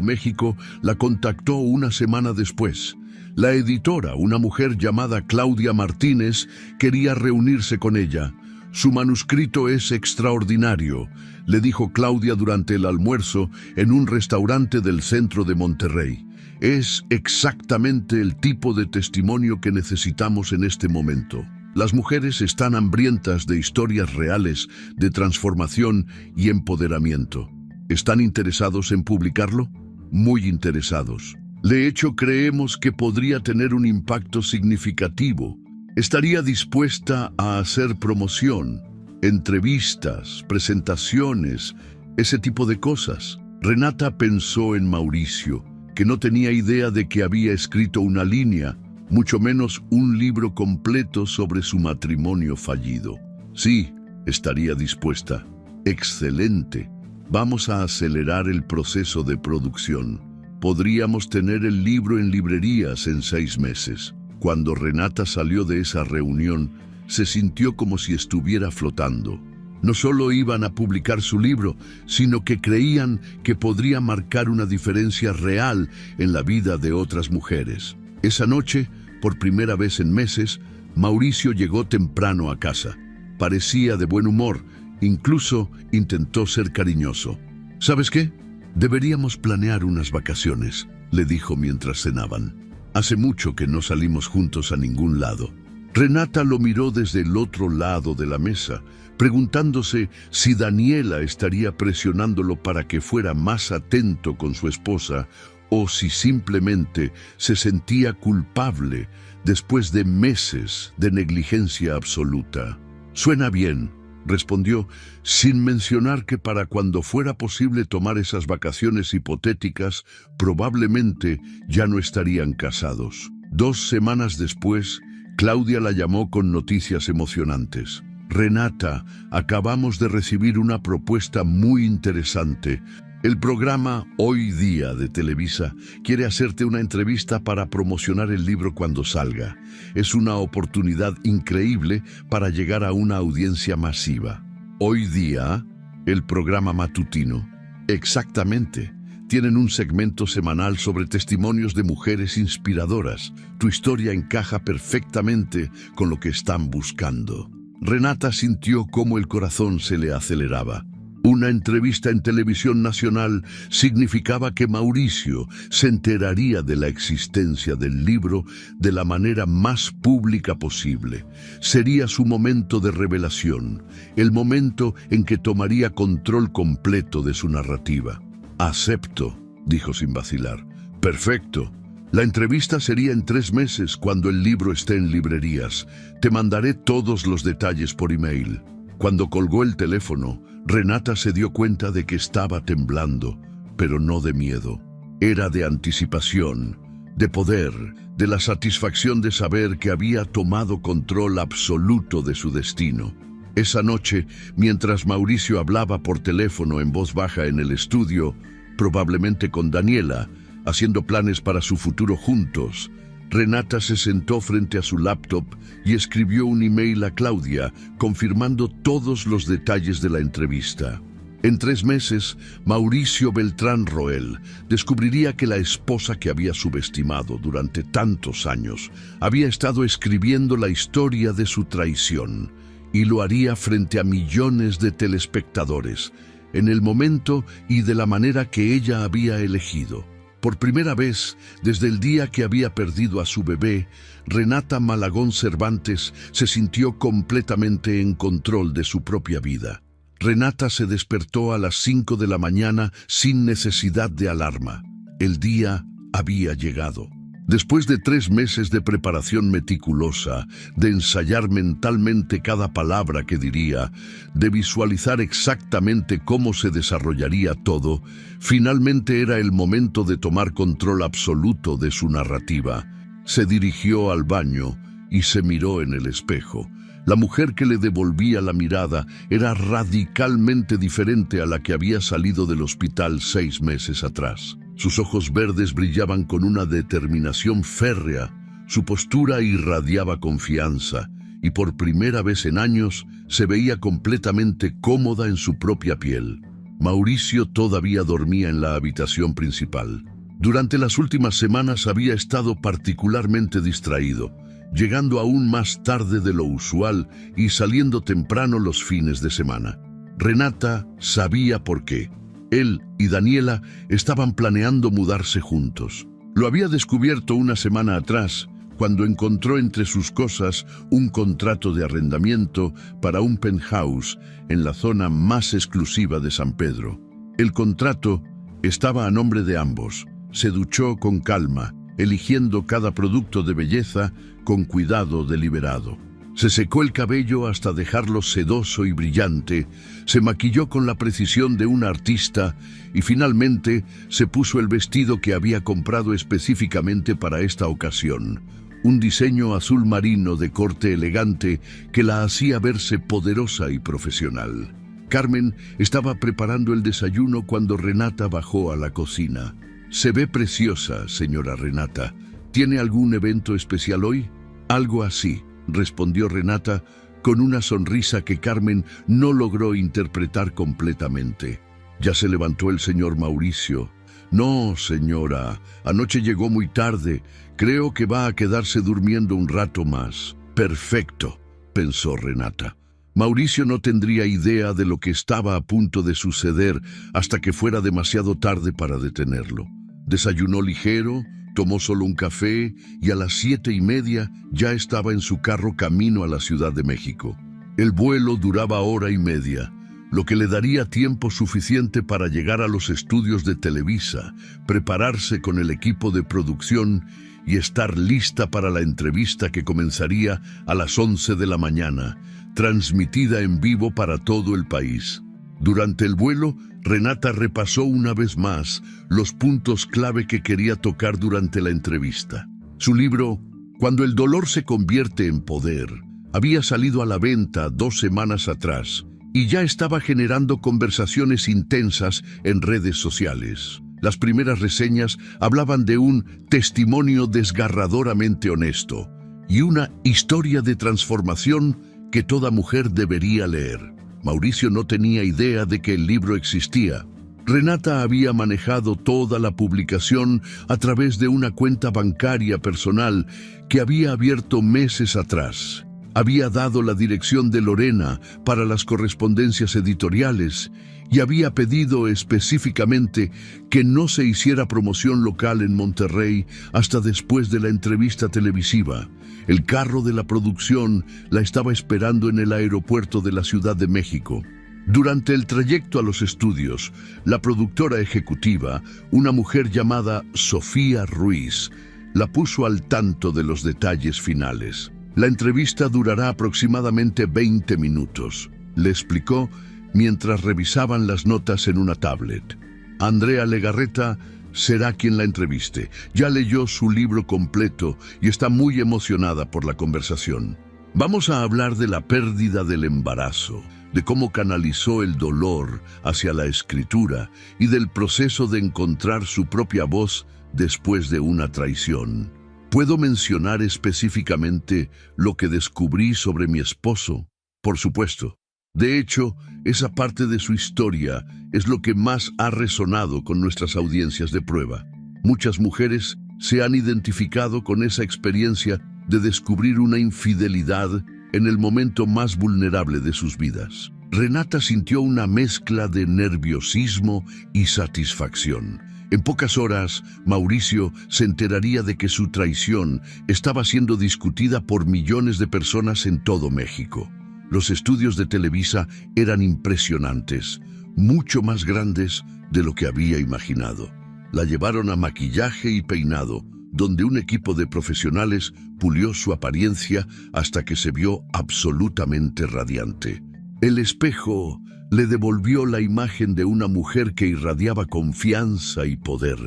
México la contactó una semana después. La editora, una mujer llamada Claudia Martínez, quería reunirse con ella. «Su manuscrito es extraordinario», le dijo Claudia durante el almuerzo en un restaurante del centro de Monterrey. «Es exactamente el tipo de testimonio que necesitamos en este momento. Las mujeres están hambrientas de historias reales, de transformación y empoderamiento. ¿Están interesados en publicarlo?» «Muy interesados. De hecho, creemos que podría tener un impacto significativo. Estaría dispuesta a hacer promoción, entrevistas, presentaciones, ese tipo de cosas». Renata pensó en Mauricio, que no tenía idea de que había escrito una línea, mucho menos un libro completo sobre su matrimonio fallido. «Sí, estaría dispuesta». «Excelente. Vamos a acelerar el proceso de producción. Podríamos tener el libro en librerías en 6 meses». Cuando Renata salió de esa reunión, se sintió como si estuviera flotando. No solo iban a publicar su libro, sino que creían que podría marcar una diferencia real en la vida de otras mujeres. Esa noche, por primera vez en meses, Mauricio llegó temprano a casa. Parecía de buen humor, incluso intentó ser cariñoso. «¿Sabes qué? Deberíamos planear unas vacaciones», le dijo mientras cenaban. «Hace mucho que no salimos juntos a ningún lado». Renata lo miró desde el otro lado de la mesa, preguntándose si Daniela estaría presionándolo para que fuera más atento con su esposa o si simplemente se sentía culpable después de meses de negligencia absoluta. «Suena bien», respondió, sin mencionar que para cuando fuera posible tomar esas vacaciones hipotéticas, probablemente ya no estarían casados. 2 semanas después, Claudia la llamó con noticias emocionantes. «Renata, acabamos de recibir una propuesta muy interesante. El programa Hoy Día de Televisa quiere hacerte una entrevista para promocionar el libro cuando salga. Es una oportunidad increíble para llegar a una audiencia masiva». «Hoy Día, el programa matutino». «Exactamente. Tienen un segmento semanal sobre testimonios de mujeres inspiradoras. Tu historia encaja perfectamente con lo que están buscando. Renata sintió cómo el corazón se le aceleraba. Una entrevista en televisión nacional significaba que Mauricio se enteraría de la existencia del libro de la manera más pública posible. Sería su momento de revelación, el momento en que tomaría control completo de su narrativa. «Acepto», dijo sin vacilar. «Perfecto. La entrevista sería en 3 meses cuando el libro esté en librerías. Te mandaré todos los detalles por email». Cuando colgó el teléfono, Renata se dio cuenta de que estaba temblando, pero no de miedo. Era de anticipación, de poder, de la satisfacción de saber que había tomado control absoluto de su destino. Esa noche, mientras Mauricio hablaba por teléfono en voz baja en el estudio, probablemente con Daniela, haciendo planes para su futuro juntos, Renata se sentó frente a su laptop y escribió un email a Claudia, confirmando todos los detalles de la entrevista. En 3 meses, Mauricio Beltrán Roel descubriría que la esposa que había subestimado durante tantos años había estado escribiendo la historia de su traición, y lo haría frente a millones de telespectadores, en el momento y de la manera que ella había elegido. Por primera vez, desde el día que había perdido a su bebé, Renata Malagón Cervantes se sintió completamente en control de su propia vida. Renata se despertó a las 5 de la mañana sin necesidad de alarma. El día había llegado. Después de 3 meses de preparación meticulosa, de ensayar mentalmente cada palabra que diría, de visualizar exactamente cómo se desarrollaría todo, finalmente era el momento de tomar control absoluto de su narrativa. Se dirigió al baño y se miró en el espejo. La mujer que le devolvía la mirada era radicalmente diferente a la que había salido del hospital 6 meses atrás. Sus ojos verdes brillaban con una determinación férrea, su postura irradiaba confianza, y por primera vez en años se veía completamente cómoda en su propia piel. Mauricio todavía dormía en la habitación principal. Durante las últimas semanas había estado particularmente distraído, llegando aún más tarde de lo usual y saliendo temprano los fines de semana. Renata sabía por qué. Él y Daniela estaban planeando mudarse juntos. Lo había descubierto una semana atrás, cuando encontró entre sus cosas un contrato de arrendamiento para un penthouse en la zona más exclusiva de San Pedro. El contrato estaba a nombre de ambos. Se duchó con calma, eligiendo cada producto de belleza con cuidado deliberado. Se secó el cabello hasta dejarlo sedoso y brillante, se maquilló con la precisión de un artista y finalmente se puso el vestido que había comprado específicamente para esta ocasión. Un diseño azul marino de corte elegante que la hacía verse poderosa y profesional. Carmen estaba preparando el desayuno cuando Renata bajó a la cocina. «Se ve preciosa, señora Renata. ¿Tiene algún evento especial hoy?» «Algo así», respondió Renata con una sonrisa que Carmen no logró interpretar completamente. «¿Ya se levantó el señor Mauricio?» «No, señora. Anoche llegó muy tarde. Creo que va a quedarse durmiendo un rato más». «Perfecto», pensó Renata. Mauricio no tendría idea de lo que estaba a punto de suceder hasta que fuera demasiado tarde para detenerlo. Desayunó ligero, tomó solo un café y a las 7:30 ya estaba en su carro camino a la Ciudad de México. El vuelo duraba 1:30, lo que le daría tiempo suficiente para llegar a los estudios de Televisa, prepararse con el equipo de producción y estar lista para la entrevista que comenzaría a las 11 de la mañana, transmitida en vivo para todo el país. Durante el vuelo, Renata repasó una vez más los puntos clave que quería tocar durante la entrevista. Su libro, Cuando el dolor se convierte en poder, había salido a la venta 2 semanas atrás y ya estaba generando conversaciones intensas en redes sociales. Las primeras reseñas hablaban de un testimonio desgarradoramente honesto y una historia de transformación que toda mujer debería leer. Mauricio no tenía idea de que el libro existía. Renata había manejado toda la publicación a través de una cuenta bancaria personal que había abierto meses atrás. Había dado la dirección de Lorena para las correspondencias editoriales y había pedido específicamente que no se hiciera promoción local en Monterrey hasta después de la entrevista televisiva. El carro de la producción la estaba esperando en el aeropuerto de la Ciudad de México. Durante el trayecto a los estudios, la productora ejecutiva, una mujer llamada Sofía Ruiz, la puso al tanto de los detalles finales. La entrevista durará aproximadamente 20 minutos, le explicó mientras revisaban las notas en una tablet. Andrea Legarreta será quien la entreviste. Ya leyó su libro completo y está muy emocionada por la conversación. Vamos a hablar de la pérdida del embarazo, de cómo canalizó el dolor hacia la escritura y del proceso de encontrar su propia voz después de una traición. ¿Puedo mencionar específicamente lo que descubrí sobre mi esposo? Por supuesto. De hecho, esa parte de su historia es lo que más ha resonado con nuestras audiencias de prueba. Muchas mujeres se han identificado con esa experiencia de descubrir una infidelidad en el momento más vulnerable de sus vidas. Renata sintió una mezcla de nerviosismo y satisfacción. En pocas horas, Mauricio se enteraría de que su traición estaba siendo discutida por millones de personas en todo México. Los estudios de Televisa eran impresionantes, mucho más grandes de lo que había imaginado. La llevaron a maquillaje y peinado, donde un equipo de profesionales pulió su apariencia hasta que se vio absolutamente radiante. El espejo le devolvió la imagen de una mujer que irradiaba confianza y poder,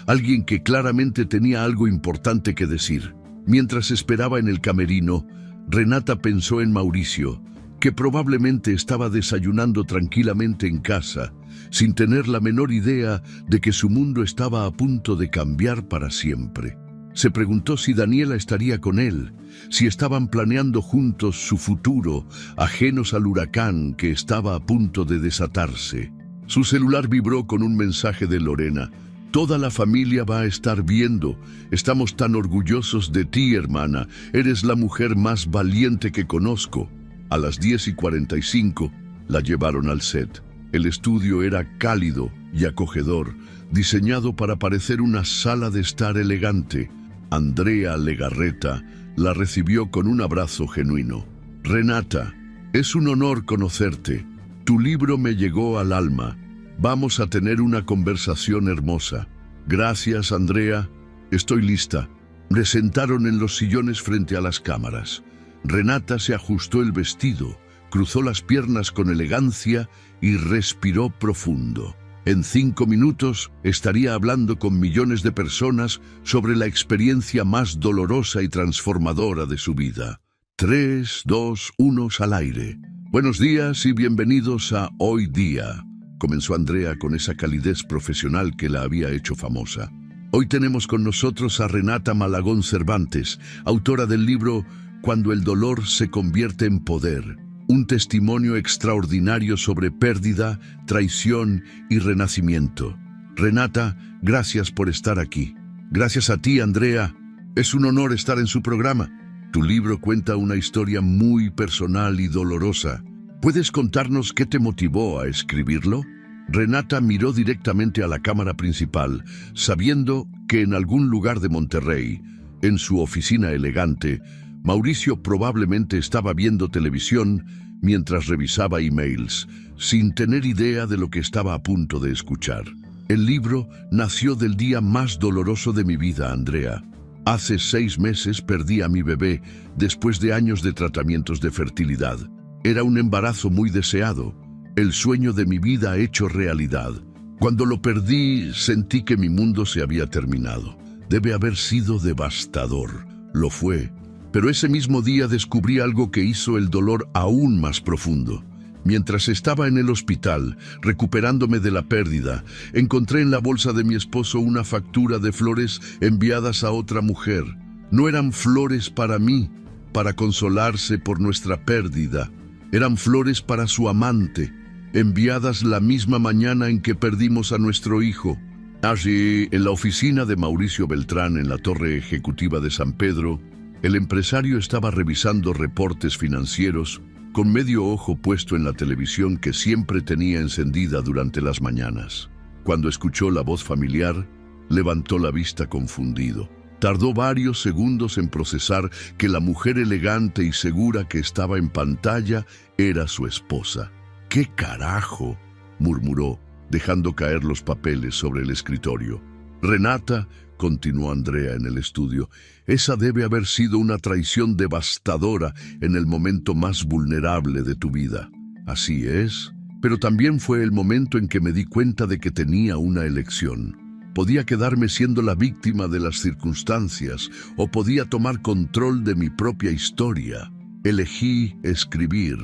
alguien que claramente tenía algo importante que decir. Mientras esperaba en el camerino, Renata pensó en Mauricio, que probablemente estaba desayunando tranquilamente en casa, sin tener la menor idea de que su mundo estaba a punto de cambiar para siempre. Se preguntó si Daniela estaría con él, si estaban planeando juntos su futuro, ajenos al huracán que estaba a punto de desatarse. Su celular vibró con un mensaje de Lorena. Toda la familia va a estar viendo. Estamos tan orgullosos de ti, hermana. Eres la mujer más valiente que conozco. A las 10:45 la llevaron al set. El estudio era cálido y acogedor, diseñado para parecer una sala de estar elegante. Andrea Legarreta la recibió con un abrazo genuino. Renata, es un honor conocerte. Tu libro me llegó al alma. Vamos a tener una conversación hermosa. Gracias, Andrea. Estoy lista. Me sentaron en los sillones frente a las cámaras. Renata se ajustó el vestido, cruzó las piernas con elegancia y respiró profundo. En 5 minutos estaría hablando con millones de personas sobre la experiencia más dolorosa y transformadora de su vida. 3, 2, 1 al aire. Buenos días y bienvenidos a Hoy Día, comenzó Andrea con esa calidez profesional que la había hecho famosa. Hoy tenemos con nosotros a Renata Malagón Cervantes, autora del libro Cuando el dolor se convierte en poder. Un testimonio extraordinario sobre pérdida, traición y renacimiento. Renata, gracias por estar aquí. Gracias a ti, Andrea. Es un honor estar en su programa. Tu libro cuenta una historia muy personal y dolorosa. ¿Puedes contarnos qué te motivó a escribirlo? Renata miró directamente a la cámara principal, sabiendo que en algún lugar de Monterrey, en su oficina elegante, Mauricio probablemente estaba viendo televisión mientras revisaba emails, sin tener idea de lo que estaba a punto de escuchar. El libro nació del día más doloroso de mi vida, Andrea. Hace 6 meses perdí a mi bebé después de años de tratamientos de fertilidad. Era un embarazo muy deseado, el sueño de mi vida hecho realidad. Cuando lo perdí, sentí que mi mundo se había terminado. Debe haber sido devastador. Lo fue. Pero ese mismo día descubrí algo que hizo el dolor aún más profundo. Mientras estaba en el hospital, recuperándome de la pérdida, encontré en la bolsa de mi esposo una factura de flores enviadas a otra mujer. No eran flores para mí, para consolarse por nuestra pérdida. Eran flores para su amante. enviadas la misma mañana en que perdimos a nuestro hijo. Allí, en la oficina de Mauricio Beltrán en la torre ejecutiva de San Pedro, el empresario estaba revisando reportes financieros con medio ojo puesto en la televisión que siempre tenía encendida durante las mañanas. Cuando escuchó la voz familiar, levantó la vista confundido. Tardó varios segundos en procesar que la mujer elegante y segura que estaba en pantalla era su esposa. «¿Qué carajo?», murmuró, dejando caer los papeles sobre el escritorio. «Renata», continuó Andrea en el estudio, «esa debe haber sido una traición devastadora en el momento más vulnerable de tu vida». «Así es, pero también fue el momento en que me di cuenta de que tenía una elección. Podía quedarme siendo la víctima de las circunstancias o podía tomar control de mi propia historia. Elegí escribir».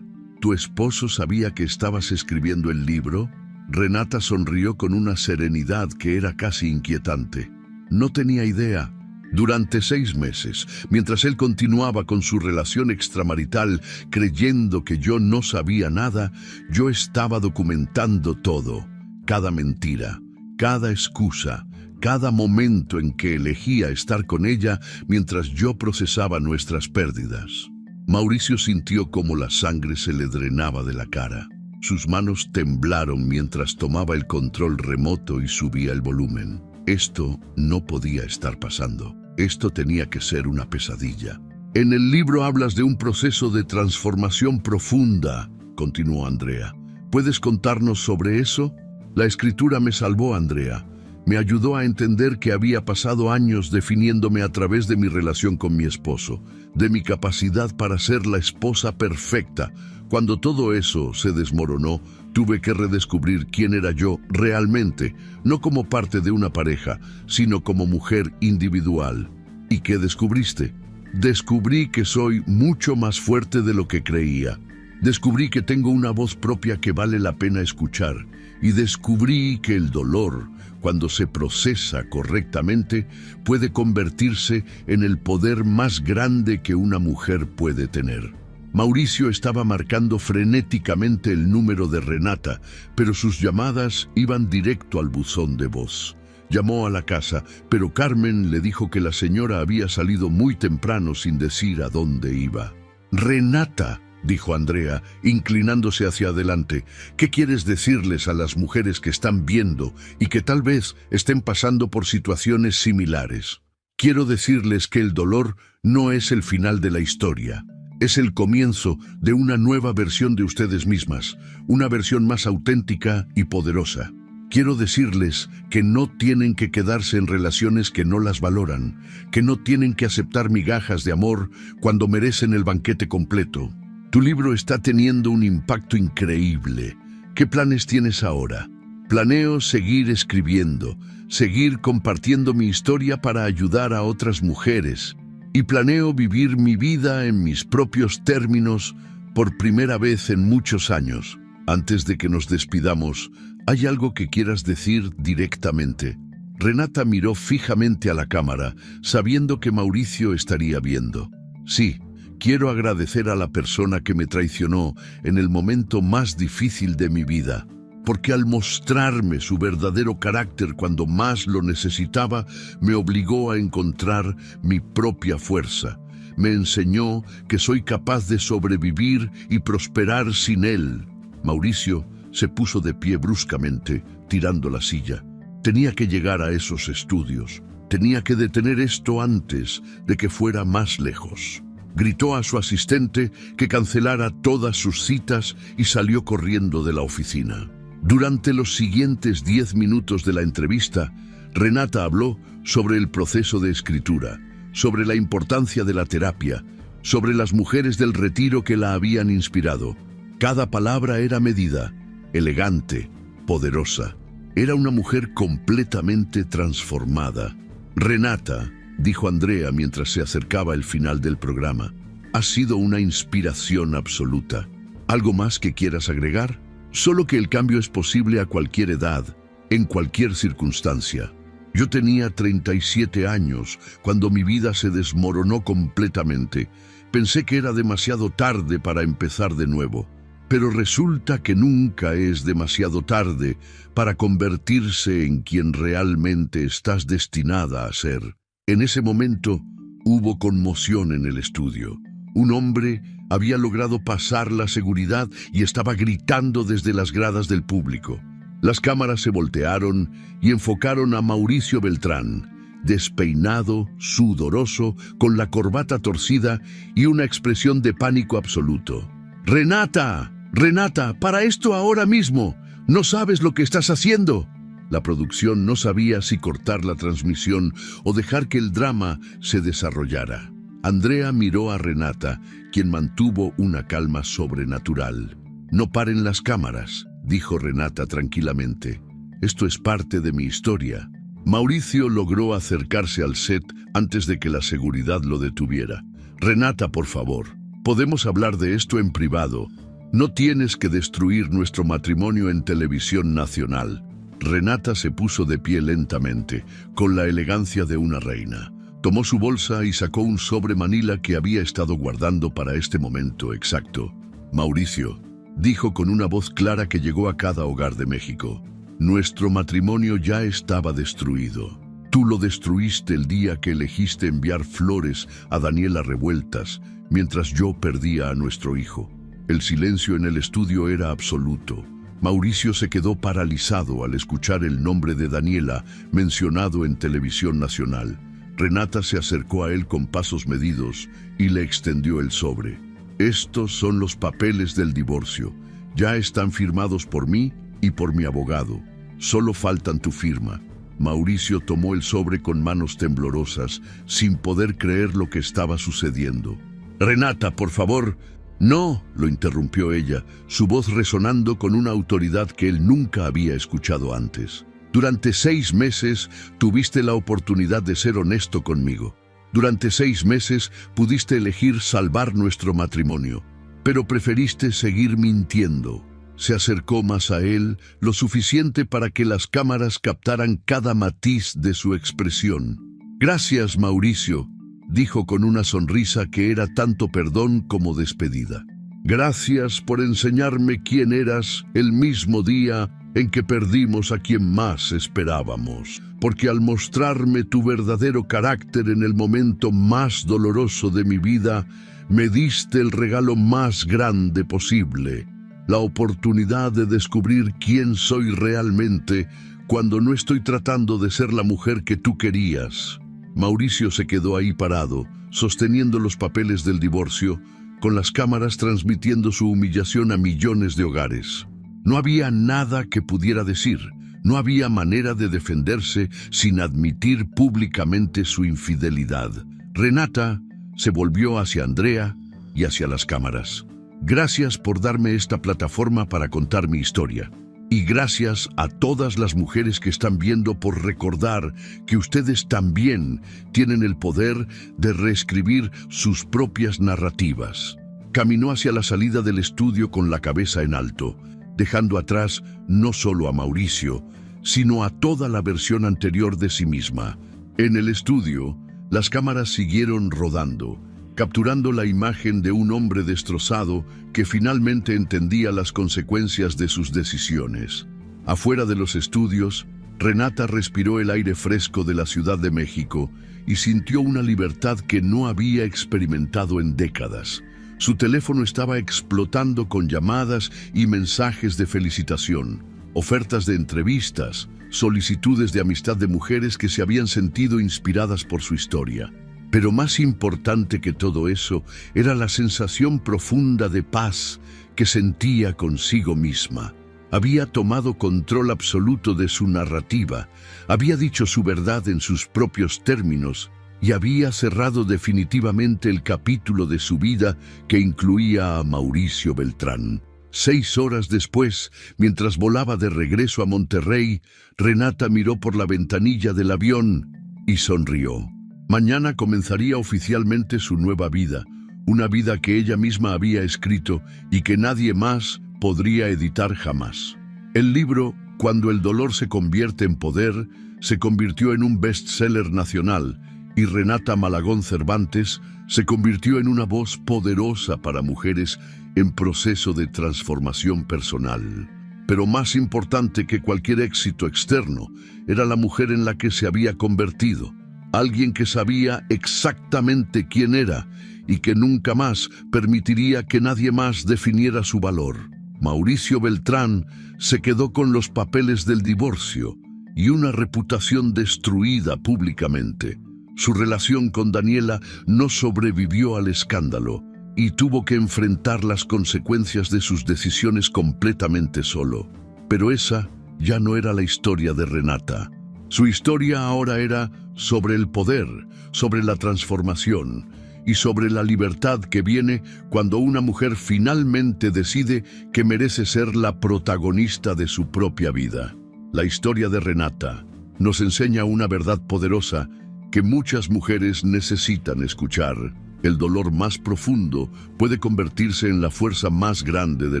«¿Tu esposo sabía que estabas escribiendo el libro?». Renata sonrió con una serenidad que era casi inquietante. «No tenía idea. Durante 6 meses, mientras él continuaba con su relación extramarital, creyendo que yo no sabía nada, yo estaba documentando todo, cada mentira, cada excusa, cada momento en que elegía estar con ella mientras yo procesaba nuestras pérdidas». Mauricio sintió cómo la sangre se le drenaba de la cara. Sus manos temblaron mientras tomaba el control remoto y subía el volumen. Esto no podía estar pasando. Esto tenía que ser una pesadilla. «En el libro hablas de un proceso de transformación profunda», continuó Andrea. «¿Puedes contarnos sobre eso?». «La escritura me salvó, Andrea. Me ayudó a entender que había pasado años definiéndome a través de mi relación con mi esposo, de mi capacidad para ser la esposa perfecta. Cuando todo eso se desmoronó, tuve que redescubrir quién era yo realmente, no como parte de una pareja, sino como mujer individual». «¿Y qué descubriste?». «Descubrí que soy mucho más fuerte de lo que creía. Descubrí que tengo una voz propia que vale la pena escuchar. Y descubrí que el dolor, cuando se procesa correctamente, puede convertirse en el poder más grande que una mujer puede tener». Mauricio estaba marcando frenéticamente el número de Renata, pero sus llamadas iban directo al buzón de voz. Llamó a la casa, pero Carmen le dijo que la señora había salido muy temprano sin decir a dónde iba. «Renata», dijo Andrea, inclinándose hacia adelante, «¿qué quieres decirles a las mujeres que están viendo y que tal vez estén pasando por situaciones similares?». «Quiero decirles que el dolor no es el final de la historia. Es el comienzo de una nueva versión de ustedes mismas, una versión más auténtica y poderosa. Quiero decirles que no tienen que quedarse en relaciones que no las valoran, que no tienen que aceptar migajas de amor cuando merecen el banquete completo. Tu libro está teniendo un impacto increíble. ¿Qué planes tienes ahora?». «Planeo seguir escribiendo, seguir compartiendo mi historia para ayudar a otras mujeres. Y planeo vivir mi vida en mis propios términos por primera vez en muchos años. Antes de que nos despidamos, ¿hay algo que quieras decir directamente?». Renata miró fijamente a la cámara, sabiendo que Mauricio estaría viendo. «Sí, quiero agradecer a la persona que me traicionó en el momento más difícil de mi vida, porque al mostrarme su verdadero carácter cuando más lo necesitaba, me obligó a encontrar mi propia fuerza. Me enseñó que soy capaz de sobrevivir y prosperar sin él». Mauricio se puso de pie bruscamente, tirando la silla. Tenía que llegar a esos estudios. Tenía que detener esto antes de que fuera más lejos. Gritó a su asistente que cancelara todas sus citas y salió corriendo de la oficina. Durante los siguientes 10 minutos de la entrevista, Renata habló sobre el proceso de escritura, sobre la importancia de la terapia, sobre las mujeres del retiro que la habían inspirado. Cada palabra era medida, elegante, poderosa. Era una mujer completamente transformada. «Renata», dijo Andrea mientras se acercaba el final del programa, «ha sido una inspiración absoluta. ¿Algo más que quieras agregar?». «Solo que el cambio es posible a cualquier edad, en cualquier circunstancia. Yo tenía 37 años cuando mi vida se desmoronó completamente. Pensé que era demasiado tarde para empezar de nuevo. Pero resulta que nunca es demasiado tarde para convertirse en quien realmente estás destinada a ser. En ese momento hubo conmoción en el estudio. Un hombre había logrado pasar la seguridad y estaba gritando desde las gradas del público. Las cámaras se voltearon y enfocaron a Mauricio Beltrán, despeinado, sudoroso, con la corbata torcida y una expresión de pánico absoluto. ¡Renata! ¡Renata! ¡Para esto ahora mismo! ¡No sabes lo que estás haciendo! La producción no sabía si cortar la transmisión o dejar que el drama se desarrollara. Andrea miró a Renata, quien mantuvo una calma sobrenatural. «No paren las cámaras», dijo Renata tranquilamente. «Esto es parte de mi historia». Mauricio logró acercarse al set antes de que la seguridad lo detuviera. «Renata, por favor, podemos hablar de esto en privado. No tienes que destruir nuestro matrimonio en televisión nacional». Renata se puso de pie lentamente, con la elegancia de una reina. Tomó su bolsa y sacó un sobre manila que había estado guardando para este momento exacto. «Mauricio», dijo con una voz clara que llegó a cada hogar de México, «nuestro matrimonio ya estaba destruido. Tú lo destruiste el día que elegiste enviar flores a Daniela revueltas, mientras yo perdía a nuestro hijo». El silencio en el estudio era absoluto. Mauricio se quedó paralizado al escuchar el nombre de Daniela mencionado en televisión nacional. Renata se acercó a él con pasos medidos y le extendió el sobre. «Estos son los papeles del divorcio. Ya están firmados por mí y por mi abogado. Solo faltan tu firma». Mauricio tomó el sobre con manos temblorosas, sin poder creer lo que estaba sucediendo. «Renata, por favor». «No», lo interrumpió ella, su voz resonando con una autoridad que él nunca había escuchado antes. «Durante 6 meses tuviste la oportunidad de ser honesto conmigo. Durante 6 meses pudiste elegir salvar nuestro matrimonio, pero preferiste seguir mintiendo». Se acercó más a él, lo suficiente para que las cámaras captaran cada matiz de su expresión. «Gracias, Mauricio», dijo con una sonrisa que era tanto perdón como despedida. «Gracias por enseñarme quién eras el mismo día en que perdimos a quien más esperábamos, porque al mostrarme tu verdadero carácter en el momento más doloroso de mi vida, me diste el regalo más grande posible, la oportunidad de descubrir quién soy realmente cuando no estoy tratando de ser la mujer que tú querías». Mauricio se quedó ahí parado, sosteniendo los papeles del divorcio, con las cámaras transmitiendo su humillación a millones de hogares. No había nada que pudiera decir, no había manera de defenderse sin admitir públicamente su infidelidad. Renata se volvió hacia Andrea y hacia las cámaras. «Gracias por darme esta plataforma para contar mi historia. Y gracias a todas las mujeres que están viendo por recordar que ustedes también tienen el poder de reescribir sus propias narrativas». Caminó hacia la salida del estudio con la cabeza en alto, dejando atrás no solo a Mauricio, sino a toda la versión anterior de sí misma. En el estudio, las cámaras siguieron rodando, capturando la imagen de un hombre destrozado que finalmente entendía las consecuencias de sus decisiones. Afuera de los estudios, Renata respiró el aire fresco de la Ciudad de México y sintió una libertad que no había experimentado en décadas. Su teléfono estaba explotando con llamadas y mensajes de felicitación, ofertas de entrevistas, solicitudes de amistad de mujeres que se habían sentido inspiradas por su historia. Pero más importante que todo eso era la sensación profunda de paz que sentía consigo misma. Había tomado control absoluto de su narrativa, había dicho su verdad en sus propios términos y había cerrado definitivamente el capítulo de su vida que incluía a Mauricio Beltrán. 6 horas después, mientras volaba de regreso a Monterrey, Renata miró por la ventanilla del avión y sonrió. Mañana comenzaría oficialmente su nueva vida, una vida que ella misma había escrito y que nadie más podría editar jamás. El libro, Cuando el dolor se convierte en poder, se convirtió en un bestseller nacional y Renata Malagón Cervantes se convirtió en una voz poderosa para mujeres en proceso de transformación personal. Pero más importante que cualquier éxito externo era la mujer en la que se había convertido, alguien que sabía exactamente quién era y que nunca más permitiría que nadie más definiera su valor. Mauricio Beltrán se quedó con los papeles del divorcio y una reputación destruida públicamente. Su relación con Daniela no sobrevivió al escándalo y tuvo que enfrentar las consecuencias de sus decisiones completamente solo. Pero esa ya no era la historia de Renata. Su historia ahora era sobre el poder, sobre la transformación y sobre la libertad que viene cuando una mujer finalmente decide que merece ser la protagonista de su propia vida. La historia de Renata nos enseña una verdad poderosa que muchas mujeres necesitan escuchar. El dolor más profundo puede convertirse en la fuerza más grande de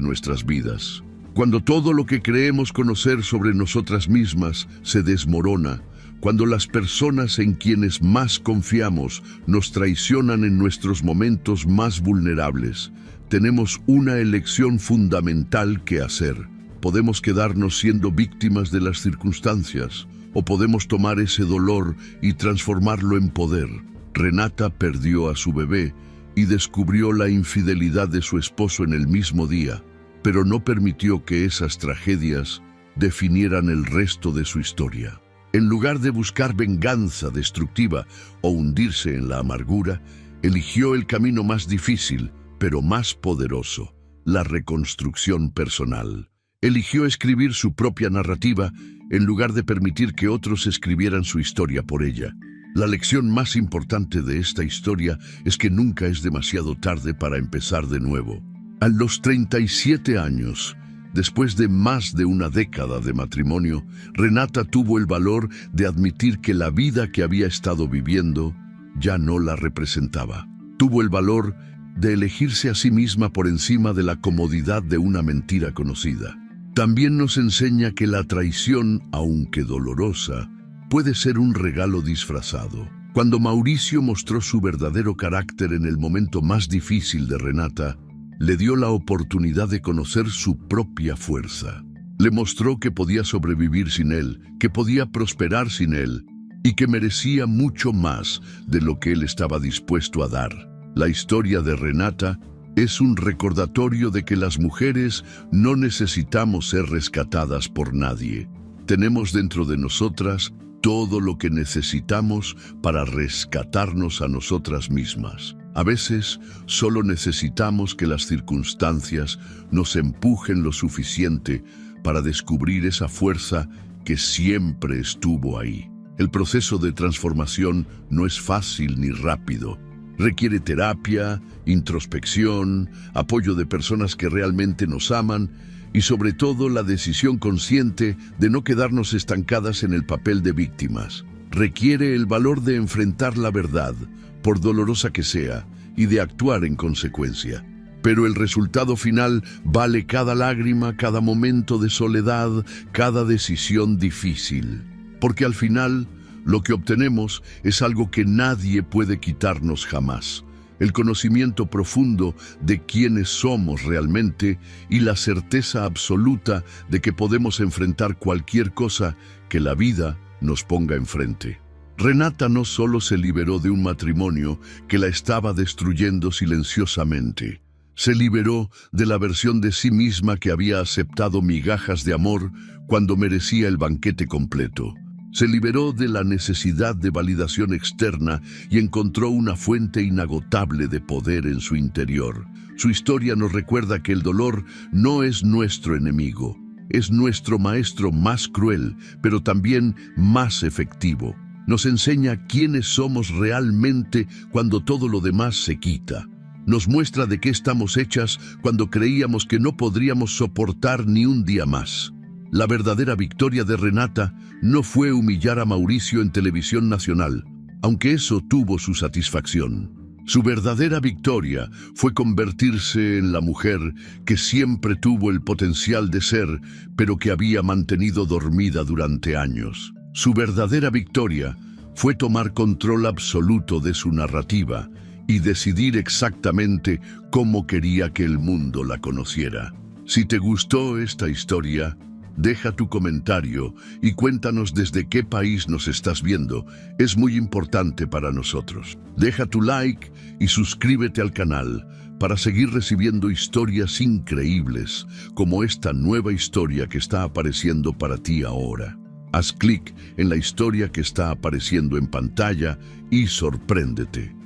nuestras vidas. Cuando todo lo que creemos conocer sobre nosotras mismas se desmorona, cuando las personas en quienes más confiamos nos traicionan en nuestros momentos más vulnerables, tenemos una elección fundamental que hacer. Podemos quedarnos siendo víctimas de las circunstancias, o podemos tomar ese dolor y transformarlo en poder. Renata perdió a su bebé y descubrió la infidelidad de su esposo en el mismo día, pero no permitió que esas tragedias definieran el resto de su historia. En lugar de buscar venganza destructiva o hundirse en la amargura, eligió el camino más difícil, pero más poderoso, la reconstrucción personal. Eligió escribir su propia narrativa en lugar de permitir que otros escribieran su historia por ella. La lección más importante de esta historia es que nunca es demasiado tarde para empezar de nuevo. A los 37 años, después de más de una década de matrimonio, Renata tuvo el valor de admitir que la vida que había estado viviendo ya no la representaba. Tuvo el valor de elegirse a sí misma por encima de la comodidad de una mentira conocida. También nos enseña que la traición, aunque dolorosa, puede ser un regalo disfrazado. Cuando Mauricio mostró su verdadero carácter en el momento más difícil de Renata, le dio la oportunidad de conocer su propia fuerza. Le mostró que podía sobrevivir sin él, que podía prosperar sin él y que merecía mucho más de lo que él estaba dispuesto a dar. La historia de Renata es un recordatorio de que las mujeres no necesitamos ser rescatadas por nadie. Tenemos dentro de nosotras todo lo que necesitamos para rescatarnos a nosotras mismas. A veces solo necesitamos que las circunstancias nos empujen lo suficiente para descubrir esa fuerza que siempre estuvo ahí. El proceso de transformación no es fácil ni rápido. Requiere terapia, introspección, apoyo de personas que realmente nos aman y sobre todo la decisión consciente de no quedarnos estancadas en el papel de víctimas. Requiere el valor de enfrentar la verdad, por dolorosa que sea, y de actuar en consecuencia. Pero el resultado final vale cada lágrima, cada momento de soledad, cada decisión difícil. Porque al final, lo que obtenemos es algo que nadie puede quitarnos jamás. El conocimiento profundo de quiénes somos realmente y la certeza absoluta de que podemos enfrentar cualquier cosa que la vida nos ponga enfrente. Renata no solo se liberó de un matrimonio que la estaba destruyendo silenciosamente, se liberó de la versión de sí misma que había aceptado migajas de amor cuando merecía el banquete completo. Se liberó de la necesidad de validación externa y encontró una fuente inagotable de poder en su interior. Su historia nos recuerda que el dolor no es nuestro enemigo, es nuestro maestro más cruel, pero también más efectivo. Nos enseña quiénes somos realmente cuando todo lo demás se quita. Nos muestra de qué estamos hechas cuando creíamos que no podríamos soportar ni un día más. La verdadera victoria de Renata no fue humillar a Mauricio en televisión nacional, aunque eso tuvo su satisfacción. Su verdadera victoria fue convertirse en la mujer que siempre tuvo el potencial de ser, pero que había mantenido dormida durante años. Su verdadera victoria fue tomar control absoluto de su narrativa y decidir exactamente cómo quería que el mundo la conociera. Si te gustó esta historia, deja tu comentario y cuéntanos desde qué país nos estás viendo. Es muy importante para nosotros. Deja tu like y suscríbete al canal para seguir recibiendo historias increíbles como esta nueva historia que está apareciendo para ti ahora. Haz clic en la historia que está apareciendo en pantalla y sorpréndete.